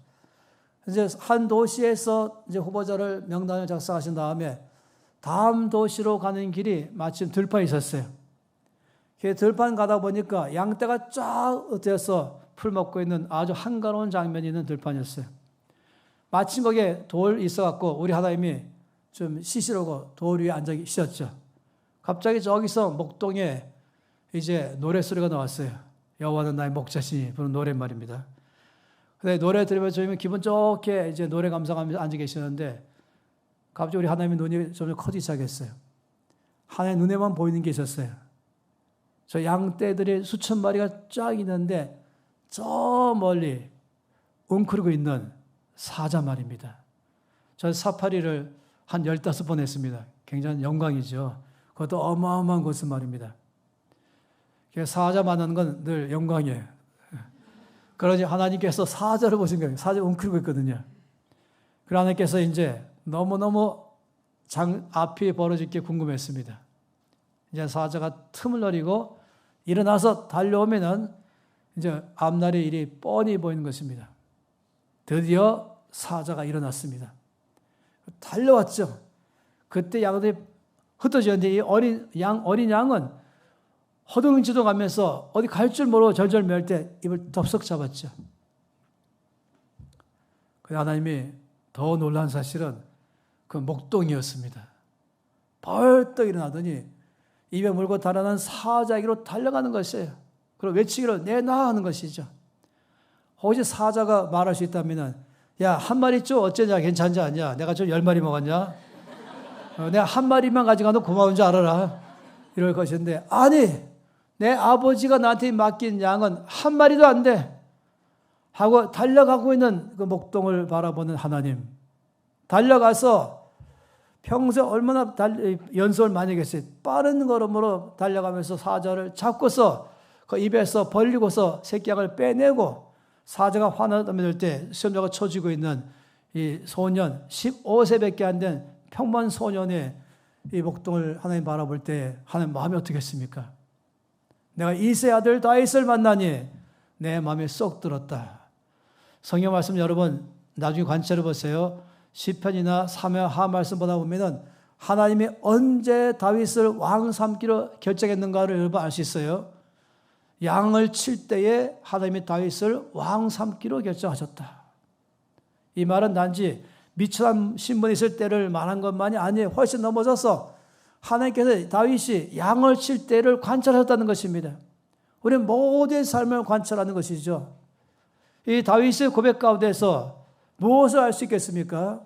이제 한 도시에서 이제 후보자를 명단을 작성하신 다음에 다음 도시로 가는 길이 마침 들판에 있었어요. 그 들판 가다 보니까 양떼가 쫙 흩어져서 풀 먹고 있는 아주 한가로운 장면이 있는 들판이었어요. 마침 거기에 돌 있어갖고 우리 하나님이 좀 쉬시려고 돌 위에 앉아 계셨죠. 갑자기 저기서 목동에 이제 노래소리가 나왔어요. 여호와는 나의 목자시니 부르는 노랫말입니다. 근데 노래 들으면서 저희는 기분 좋게 이제 노래 감상하면서 앉아 계시는데 갑자기 우리 하나님의 눈이 점점 커지기 시작했어요. 하나님의 눈에만 보이는 게 있었어요. 저 양떼들이 수천 마리가 쫙 있는데 저 멀리 웅크리고 있는 사자 말입니다. 저 사파리를 한 15번 했습니다. 굉장히 영광이죠. 그것도 어마어마한 곳은 말입니다. 사자 만나는 건 늘 영광이에요. 그러니 하나님께서 사자를 보신 거예요. 사자 웅크리고 있거든요. 그러나 하나님께서 이제 너무너무 앞이 벌어질 게 궁금했습니다. 이제 사자가 틈을 노리고 일어나서 달려오면은 이제 앞날의 일이 뻔히 보이는 것입니다. 드디어 사자가 일어났습니다. 달려왔죠. 그때 양들이 흩어졌는데 이 어린 양은 허둥지둥 가면서 어디 갈 줄 모르고 절절 맬 때 입을 덥석 잡았죠. 그 하나님이 더 놀란 사실은 그 목동이었습니다. 벌떡 일어나더니 입에 물고 달아난 사자에게로 달려가는 것이에요. 그리고 외치기로 내놔 하는 것이죠. 혹시 사자가 말할 수 있다면 야, 한 마리 줘 어쩌냐 괜찮지 않냐? 내가 좀 10마리 먹었냐? 내가 한 마리만 가져가도 고마운 줄 알아라. 이럴 것인데 아니 내 아버지가 나한테 맡긴 양은 한 마리도 안 돼. 하고 달려가고 있는 그 목동을 바라보는 하나님. 달려가서 평소에 얼마나 연습을 많이 했어요. 빠른 걸음으로 달려가면서 사자를 잡고서 그 입에서 벌리고서 새끼양을 빼내고 사자가 화나면 때 시험자가 쳐지고 있는 이 소년 15세밖에 안 된 평범한 소년의 이 목동을 하나님 바라볼 때 하나님 마음이 어떻겠습니까? 내가 이세 아들 다윗을 만나니 내 마음에 쏙 들었다. 성경 말씀 여러분 나중에 관찰해 보세요. 시편이나 사무하 말씀 보다 보면은 하나님이 언제 다윗을 왕 삼기로 결정했는가를 여러분 알 수 있어요. 양을 칠 때에 하나님이 다윗을 왕 삼기로 결정하셨다. 이 말은 단지 미천한 신분이 있을 때를 말한 것만이 아니에요. 훨씬 넘어져서 하나님께서 다윗이 양을 칠 때를 관찰하셨다는 것입니다. 우리는 모든 삶을 관찰하는 것이죠. 이 다윗의 고백 가운데서 무엇을 알 수 있겠습니까?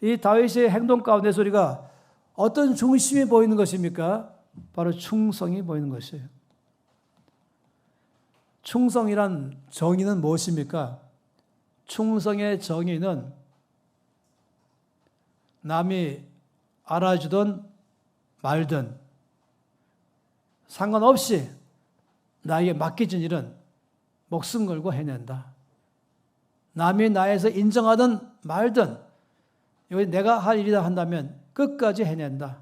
이 다윗의 행동 가운데서 우리가 어떤 중심이 보이는 것입니까? 바로 충성이 보이는 것이에요. 충성이란 정의는 무엇입니까? 충성의 정의는 남이 알아주든 말든 상관없이 나에게 맡겨진 일은 목숨 걸고 해낸다. 남이 나에서 인정하든 말든 이거 내가 할 일이다 한다면 끝까지 해낸다.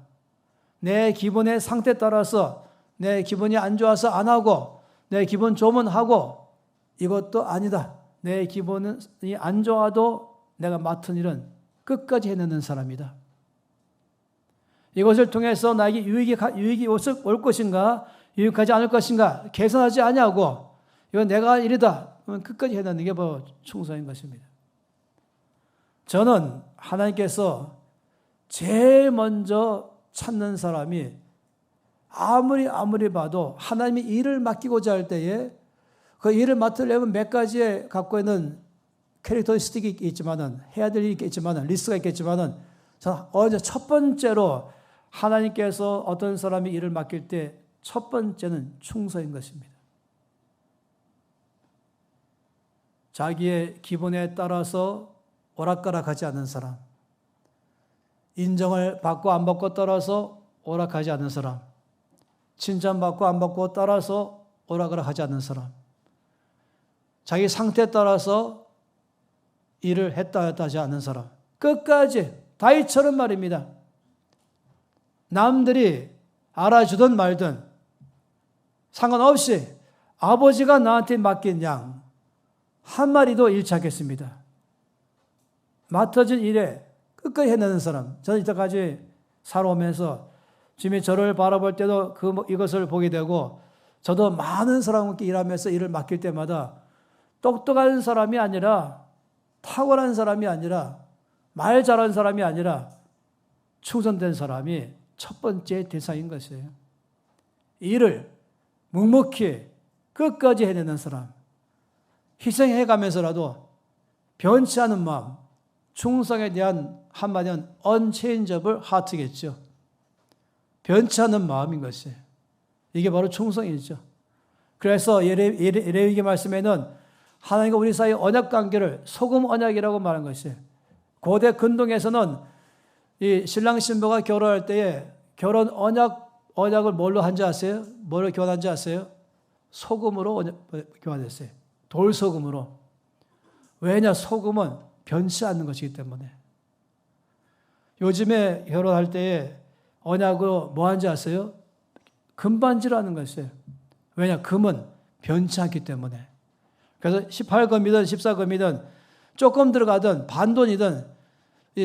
내 기분의 상태에 따라서 내 기분이 안 좋아서 안 하고 내 기분 좋으면 하고 이것도 아니다. 내 기분이 안 좋아도 내가 맡은 일은 끝까지 해내는 사람이다. 이것을 통해서 나에게 유익이 올 것인가 유익하지 않을 것인가 계산하지 아니하고 이건 내가 할 일이다. 끝까지 해내는 게 바로 충성인 것입니다. 저는 하나님께서 제일 먼저 찾는 사람이 아무리 봐도 하나님이 일을 맡기고자 할 때에 그 일을 맡으려면 몇 가지에 갖고 있는 캐릭터리스틱이 있지만은 해야 될 일이 있겠지만은 리스트가 있겠지만은 저는 첫 번째로 하나님께서 어떤 사람이 일을 맡길 때 첫 번째는 충성인 것입니다. 자기의 기분에 따라서 오락가락하지 않는 사람, 인정을 받고 안 받고 따라서 오락하지 않는 사람, 칭찬받고 안 받고 따라서 오락가락하지 않는 사람, 자기 상태에 따라서 일을 했다 하지 않는 사람, 끝까지 다윗처럼 말입니다. 남들이 알아주든 말든 상관없이 아버지가 나한테 맡긴 양 한 마리도 잃지 않겠습니다. 맡아진 일에 끝까지 해내는 사람. 저는 이때까지 살아오면서 주님이 저를 바라볼 때도 이것을 보게 되고 저도 많은 사람과 함께 일하면서 일을 맡길 때마다 똑똑한 사람이 아니라 탁월한 사람이 아니라 말 잘하는 사람이 아니라 충성된 사람이 첫 번째 대상인 것이에요. 일을 묵묵히 끝까지 해내는 사람. 희생해가면서라도 변치 않은 마음, 충성에 대한 한마디는 unchangeable heart겠죠. 변치 않는 마음인 것이에요. 이게 바로 충성이죠. 그래서 레위기 말씀에는 하나님과 우리 사이의 언약 관계를 소금 언약이라고 말한 것이에요. 고대 근동에서는 이 신랑 신부가 결혼할 때에 결혼 언약을 뭘로 한지 아세요? 뭘로 교환한지 아세요? 소금으로 교환했어요. 돌소금으로. 왜냐? 소금은 변치 않는 것이기 때문에. 요즘에 결혼할 때에 언약으로 뭐 하는지 아세요? 금반지라는 것이에요. 왜냐? 금은 변치 않기 때문에. 그래서 18금이든 14금이든 조금 들어가든 반돈이든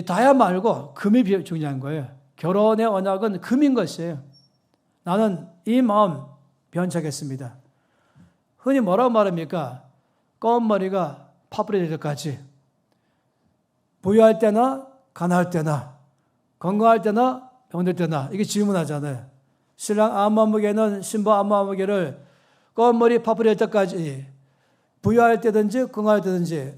다야 말고 금이 중요한 거예요. 결혼의 언약은 금인 것이에요. 나는 이 마음 변치하겠습니다. 흔히 뭐라고 말합니까? 검은 머리가 파뿌리 될 때까지. 부유할 때나 가난할 때나 건강할 때나 병들 때나 이게 질문하잖아요. 신랑 안마무개는 신부 안마무개를 검은 머리 파뿌리 될 때까지 부유할 때든지 건강할 때든지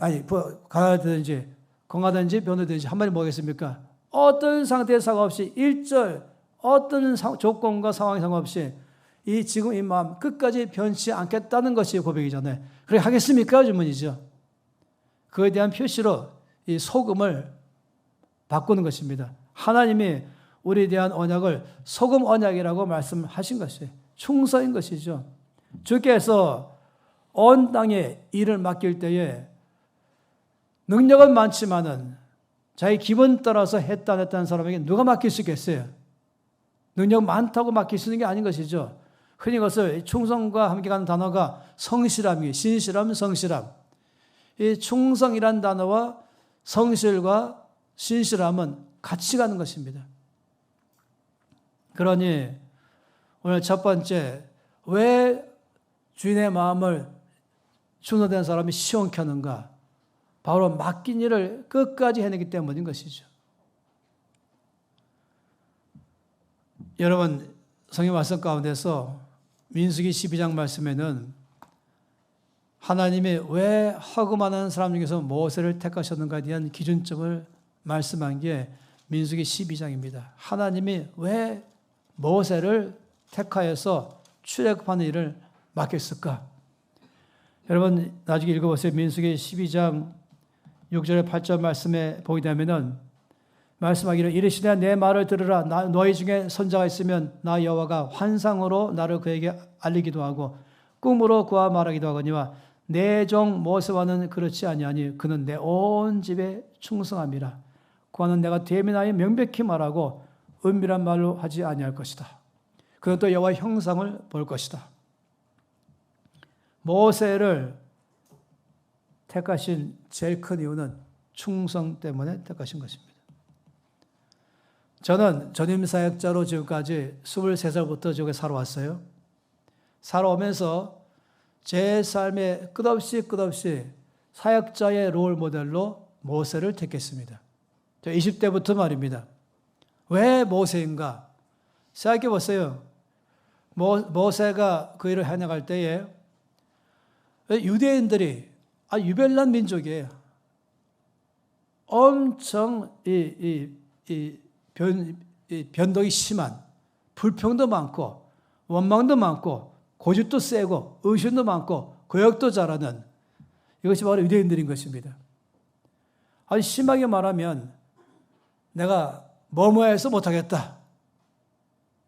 가난할 때든지 건강하든지 병들든지 한 말이 뭐겠습니까? 어떤 상태에 상관없이 일절 어떤 조건과 상황에 상관없이 지금 이 마음 끝까지 변치 않겠다는 것이 고백이잖아요. 그렇게 하겠습니까? 질문이죠. 그에 대한 표시로 이 소금을 바꾸는 것입니다. 하나님이 우리에 대한 언약을 소금 언약이라고 말씀하신 것이에요. 충성인 것이죠. 주께서 온 땅에 일을 맡길 때에 능력은 많지만은 자기 기분 따라서 했다 안 했다는 사람에게 누가 맡길 수 있겠어요? 능력 많다고 맡길 수 있는 게 아닌 것이죠. 흔히 그것을 충성과 함께 가는 단어가 성실함이에요. 신실함, 성실함. 이 충성이란 단어와 성실과 신실함은 같이 가는 것입니다. 그러니 오늘 첫 번째, 왜 주인의 마음을 충성된 사람이 시원케 하는가? 바로 맡긴 일을 끝까지 해내기 때문인 것이죠. 여러분, 성경 말씀 가운데서 민수기 12장 말씀에는 하나님이 왜 허금하는 사람 중에서 모세를 택하셨는가에 대한 기준점을 말씀한 게 민수기 12장입니다. 하나님이 왜 모세를 택하여서 출애굽하는 일을 맡겼을까? 여러분 나중에 읽어보세요. 민수기 12장 6절에 8절 말씀에 보게 되면은 말씀하기를 이르시되 내 말을 들으라. 너희 중에 선자가 있으면 나 여호와가 환상으로 나를 그에게 알리기도 하고 꿈으로 그와 말하기도 하거니와 내 종 모세와는 그렇지 아니하니 그는 내 온 집에 충성함이라. 그와는 내가 대면하여 명백히 말하고 은밀한 말로 하지 아니할 것이다. 그는 또 여호와의 형상을 볼 것이다. 모세를 택하신 제일 큰 이유는 충성 때문에 택하신 것입니다. 저는 전임 사역자로 지금까지 23살부터 지역에 살아왔어요. 살아오면서 제 삶에 끝없이 사역자의 롤 모델로 모세를 택했습니다. 저 20대부터 말입니다. 왜 모세인가? 생각해 보세요. 모세가 그 일을 해나갈 때에 유대인들이 유별난 민족이에요. 엄청 변덕이 심한, 불평도 많고 원망도 많고 고집도 세고 의심도 많고 거역도 잘하는 이것이 바로 유대인들인 것입니다. 아주 심하게 말하면 내가 뭐뭐해서 못하겠다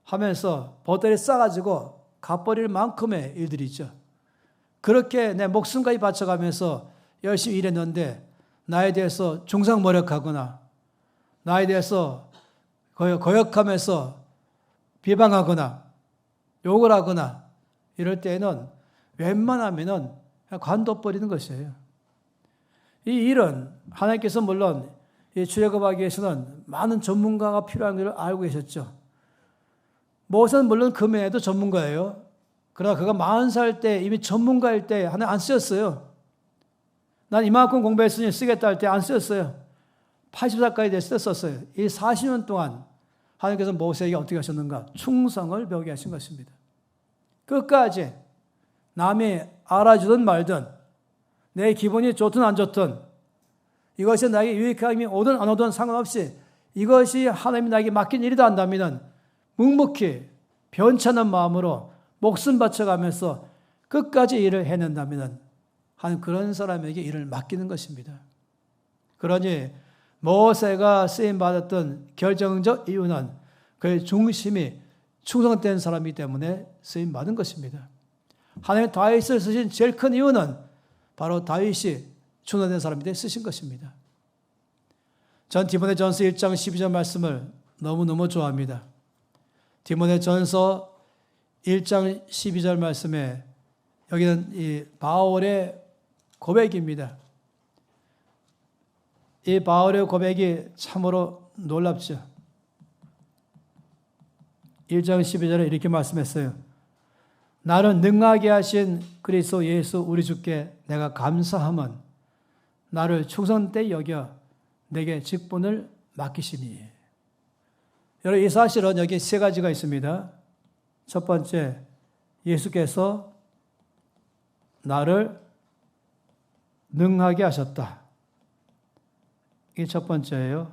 하면서 보따리 싸가지고 갚아버릴 만큼의 일들이 있죠. 그렇게 내 목숨까지 바쳐가면서 열심히 일했는데 나에 대해서 중상모략하거나 나에 대해서 거역하면서 비방하거나 욕을 하거나 이럴 때에는 웬만하면 관둬버리는 것이에요. 이 일은 하나님께서 물론 출애굽하기 위해서는 많은 전문가가 필요한 걸 알고 계셨죠. 모세는 물론 그 외에도 전문가예요. 그러나 그가 40살 때 이미 전문가일 때 하나님 안 쓰였어요. 난 이만큼 공부했으니 쓰겠다 할 때 안 쓰였어요. 80살까지 됐을 때 썼어요. 이 40년 동안 하나님께서 모세에게 어떻게 하셨는가? 충성을 배우게 하신 것입니다. 끝까지 남이 알아주든 말든 내 기분이 좋든 안 좋든 이것이 나에게 유익함이 오든 안 오든 상관없이 이것이 하나님이 나에게 맡긴 일이다 한다면 묵묵히 변찮은 마음으로 목숨 바쳐가면서 끝까지 일을 해낸다면 하는 그런 사람에게 일을 맡기는 것입니다. 그러니 모세가 쓰임받았던 결정적 이유는 그의 중심이 충성된 사람이기 때문에 쓰임받은 것입니다. 하나님 다윗을 쓰신 제일 큰 이유는 바로 다윗이 충성된 사람인데 쓰신 것입니다. 전 디모데전서 1장 12절 말씀을 너무너무 좋아합니다. 디모데전서 1장 12절 말씀에 여기는 이 바울의 고백입니다. 이 바울의 고백이 참으로 놀랍죠. 1장 12절에 이렇게 말씀했어요. 나를 능하게 하신 그리스도 예수 우리 주께 내가 감사함은 나를 충성되이 여겨 내게 직분을 맡기시니. 여러분 이 사실은 여기 세 가지가 있습니다. 첫 번째, 예수께서 나를 능하게 하셨다. 이게 첫 번째예요.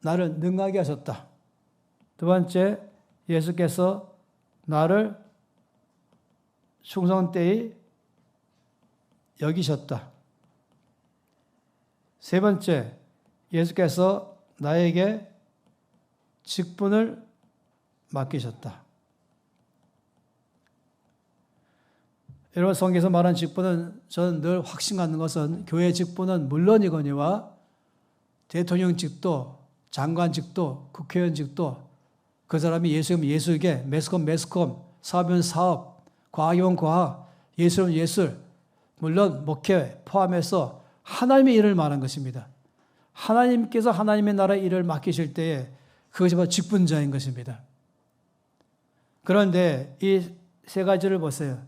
나를 능하게 하셨다. 두 번째, 예수께서 나를 충성되이 여기셨다. 세 번째, 예수께서 나에게 직분을 맡기셨다. 여러분 성경에서 말한 직분은 저는 늘 확신 갖는 것은 교회 직분은 물론이거니와 대통령직도 장관직도 국회의원직도 그 사람이 예수이면 예수에게 매스컴 사업이면 사업 과학이면 과학 예술이면 예술 물론 목회 포함해서 하나님의 일을 말한 것입니다. 하나님께서 하나님의 나라의 일을 맡기실 때에 그것이 바로 직분자인 것입니다. 그런데 이 세 가지를 보세요.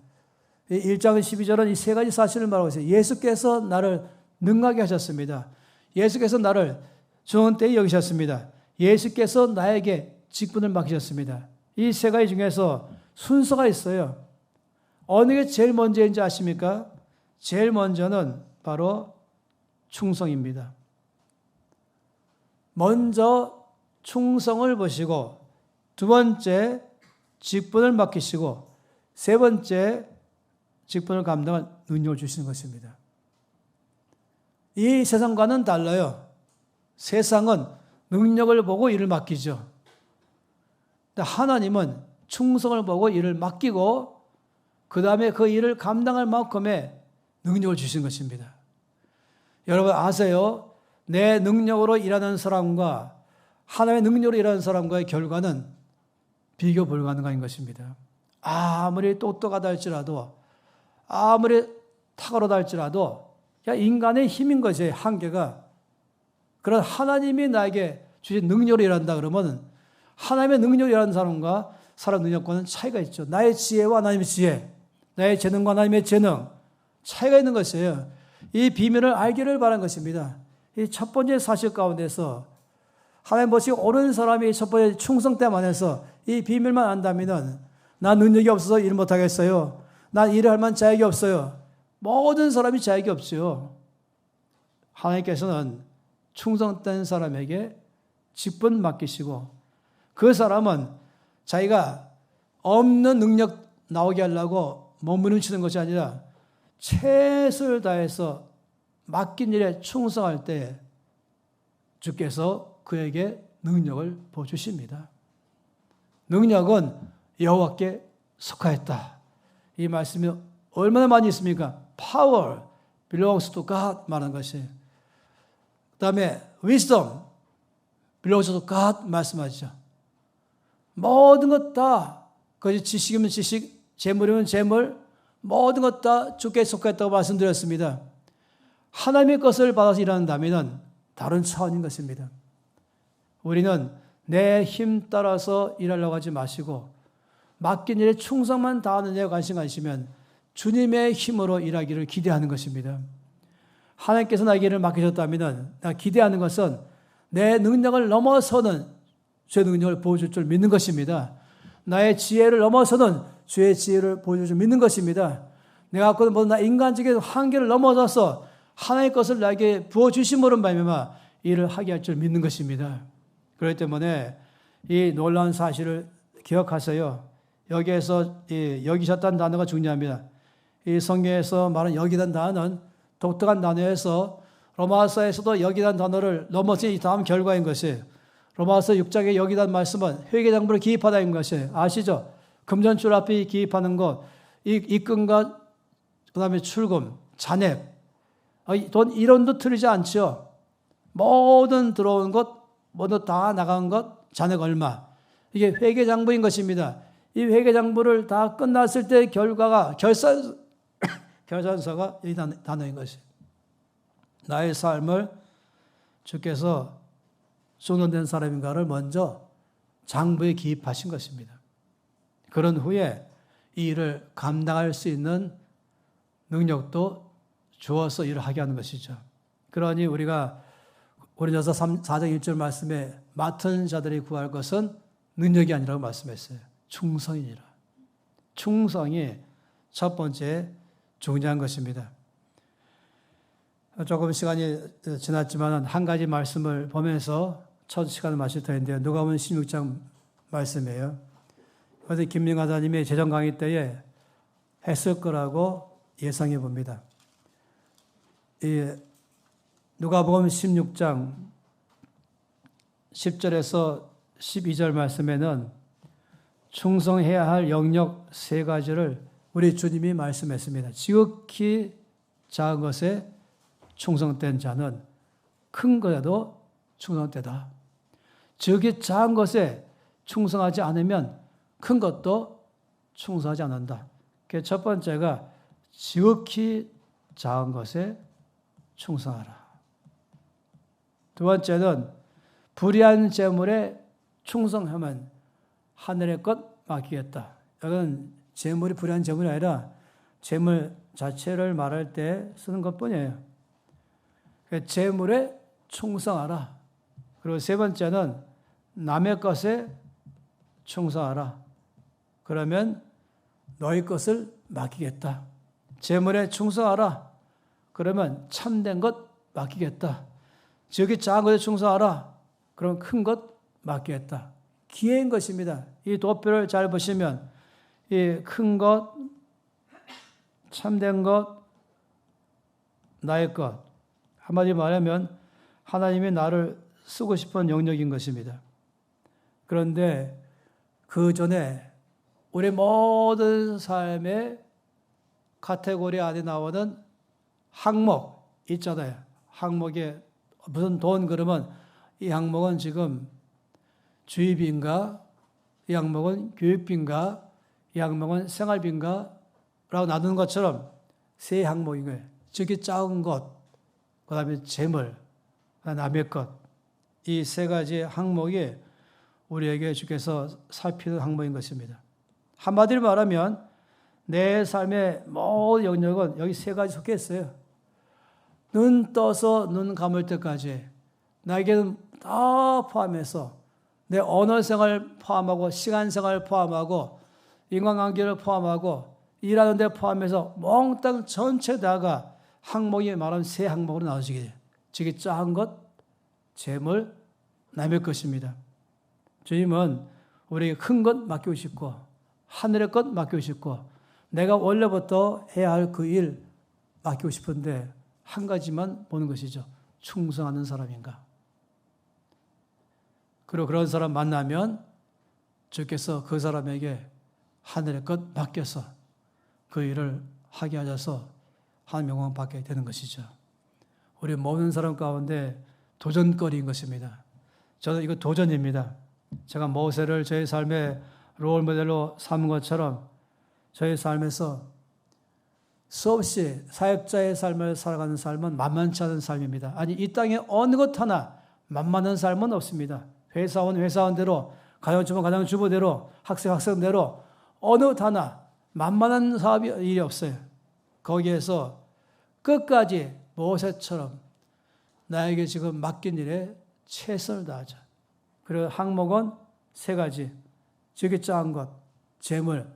1장 12절은 이 세 가지 사실을 말하고 있어요. 예수께서 나를 능하게 하셨습니다. 예수께서 나를 좋은 때에 여기셨습니다. 예수께서 나에게 직분을 맡기셨습니다. 이 세 가지 중에서 순서가 있어요. 어느 게 제일 먼저인지 아십니까? 제일 먼저는 바로 충성입니다. 먼저 충성을 보시고 두 번째 직분을 맡기시고 세 번째 직분을 감당할 능력을 주시는 것입니다. 이 세상과는 달라요. 세상은 능력을 보고 일을 맡기죠. 근데 하나님은 충성을 보고 일을 맡기고 그 다음에 그 일을 감당할 만큼의 능력을 주신 것입니다. 여러분 아세요? 내 능력으로 일하는 사람과 하나님의 능력으로 일하는 사람과의 결과는 비교 불가능한 것입니다. 아무리 똑똑하다 할지라도 아무리 탁월하다 할지라도 인간의 힘인 것이 한계가 그런 하나님이 나에게 주신 능력으로 일한다 그러면 하나님의 능력으로 일하는 사람과 사람 능력과는 차이가 있죠. 나의 지혜와 하나님의 지혜, 나의 재능과 하나님의 재능 차이가 있는 것이에요. 이 비밀을 알기를 바란 것입니다. 이 첫 번째 사실 가운데서 하나님 보시기 옳은 사람이 첫 번째 충성됨 안에서 이 비밀만 안다면 난 능력이 없어서 일 못하겠어요. 난 일을 할 만한 자격이 없어요. 모든 사람이 자격이 없죠. 하나님께서는 충성된 사람에게 직분 맡기시고 그 사람은 자기가 없는 능력 나오게 하려고 몸부림치는 것이 아니라 최선을 다해서 맡긴 일에 충성할 때 주께서 그에게 능력을 보여주십니다. 능력은 여호와께 속하였다. 이 말씀이 얼마나 많이 있습니까? Power belongs to God 말하는 것이. 그 다음에 wisdom belongs to God 말씀하시죠. 모든 것 다 그것이 지식이면 지식, 재물이면 재물 모든 것 다 주께 속하였다고 말씀드렸습니다. 하나님의 것을 받아서 일한다면 다른 차원인 것입니다. 우리는 내 힘 따라서 일하려고 하지 마시고 맡긴 일에 충성만 다하는 데 관심 가지시면 주님의 힘으로 일하기를 기대하는 것입니다. 하나님께서 나에게 일을 맡기셨다면 나 기대하는 것은 내 능력을 넘어서는 주의 능력을 보여줄 줄 믿는 것입니다. 나의 지혜를 넘어서는 주의 지혜를 보여줄 줄 믿는 것입니다. 내가 갖고 있는 나 인간적인 한계를 넘어서서 하나님의 것을 나에게 부어주심으로 말미암아 일을 하게 할 줄 믿는 것입니다. 그렇기 때문에 이 놀라운 사실을 기억하세요. 여기에서 여기셨다는 단어가 중요합니다. 이 성경에서 말하는 여기라는 단어는 독특한 단어에서 로마서에서도 여기라는 단어를 넘어서 이 다음 결과인 것이에요. 로마서 6장에 여기라는 말씀은 회계장부를 기입하다는 것이에요. 아시죠? 금전줄 앞에 기입하는 것, 입금과 그 다음에 출금, 잔액, 돈 1원도 틀리지 않죠. 모든 들어온 것, 모두 다 나간 것, 잔액 얼마. 이게 회계장부인 것입니다. 이 회계장부를 다 끝났을 때 결과가 결산서가 이 단어인 것이에요. 나의 삶을 주께서 중년된 사람인가를 먼저 장부에 기입하신 것입니다. 그런 후에 이 일을 감당할 수 있는 능력도 주어서 일을 하게 하는 것이죠. 그러니 우리가 고린도서 4장 1절 말씀에 맡은 자들이 구할 것은 능력이 아니라고 말씀했어요. 충성이니라. 충성이 첫 번째 중요한 것입니다. 조금 시간이 지났지만 한 가지 말씀을 보면서 첫 시간을 마칠 텐데요. 누가복음 16장 말씀이에요. 어제 김명하사님이 재정 강의 때에 했을 거라고 예상해 봅니다. 이 누가복음 16장 10절에서 12절 말씀에는 충성해야 할 영역 세 가지를 우리 주님이 말씀했습니다. 지극히 작은 것에 충성된 자는 큰 것에도 충성되다. 지극히 작은 것에 충성하지 않으면 큰 것도 충성하지 않는다. 첫 번째가 지극히 작은 것에 충성하라. 두 번째는 불의한 재물에 충성하면 하늘의 것 맡기겠다. 이건 재물이 불의한 재물이 아니라 재물 자체를 말할 때 쓰는 것뿐이에요. 재물에 충성하라. 그리고 세 번째는 남의 것에 충성하라. 그러면 너희 것을 맡기겠다. 재물에 충성하라. 그러면 참된 것 맡기겠다. 지극히 작은 것에 충성하라. 그럼 큰 것 맡기겠다. 기회인 것입니다. 이 도표를 잘 보시면 이 큰 것, 참된 것, 나의 것. 한마디로 말하면 하나님이 나를 쓰고 싶은 영역인 것입니다. 그런데 그 전에 우리 모든 삶의 카테고리 안에 나오는 항목 있잖아요. 항목에 무슨 돈 그러면 이 항목은 지금 주의비인가? 이 항목은 교육비인가? 이 항목은 생활비인가? 라고 나누는 것처럼 세 항목인 거예요. 지극히 작은 것, 그 다음에 재물, 남의 것. 이 세 가지 항목이 우리에게 주께서 살피는 항목인 것입니다. 한마디로 말하면 내 삶의 모든 영역은 여기 세 가지 속해 있어요. 눈 떠서 눈 감을 때까지 나에게는 다 포함해서 내 언어 생활 포함하고 시간 생활 포함하고 인간관계를 포함하고 일하는 데 포함해서 몽땅 전체 다가 항목이 말하는 세 항목으로 나눠지게 돼요. 지극히 작은 것, 재물, 남의 것입니다. 주님은 우리에게 큰 것 맡기고 싶고 하늘의 것 맡기고 싶고 내가 원래부터 해야 할 그 일 맡기고 싶은데 한 가지만 보는 것이죠. 충성하는 사람인가. 그리고 그런 사람 만나면 주께서 그 사람에게 하늘의 것 맡겨서 그 일을 하게 하셔서 하나님 영광 받게 되는 것이죠. 우리 모든 사람 가운데 도전거리인 것입니다. 저는 이거 도전입니다. 제가 모세를 저의 삶의 롤모델로 삼은 것처럼 저의 삶에서 수없이 사역자의 삶을 살아가는 삶은 만만치 않은 삶입니다. 아니 이 땅에 어느 것 하나 만만한 삶은 없습니다. 회사원 회사원대로, 가정주부 가정주부대로, 학생 학생대로 어느 것 하나 만만한 사업이 일이 없어요. 거기에서 끝까지 모세처럼 나에게 지금 맡긴 일에 최선을 다하자. 그리고 항목은 세 가지. 지극히 작은 것, 재물,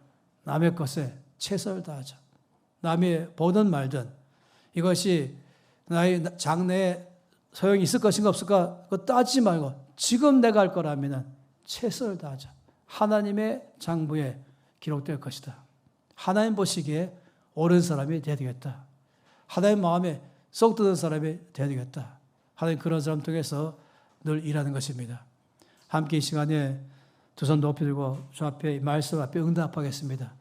남의 것에 최선을 다하자. 남이 보든 말든 이것이 나의 장래에 소용이 있을 것인가 없을까 그거 따지지 말고 지금 내가 할 거라면 최선을 다하자. 하나님의 장부에 기록될 것이다. 하나님 보시기에 옳은 사람이 되어야 되겠다. 하나님 마음에 쏙 드는 사람이 되어야 되겠다. 하나님 그런 사람 통해서 늘 일하는 것입니다. 함께 이 시간에 두 손 높이 들고 주 앞에 말씀 앞에 응답하겠습니다.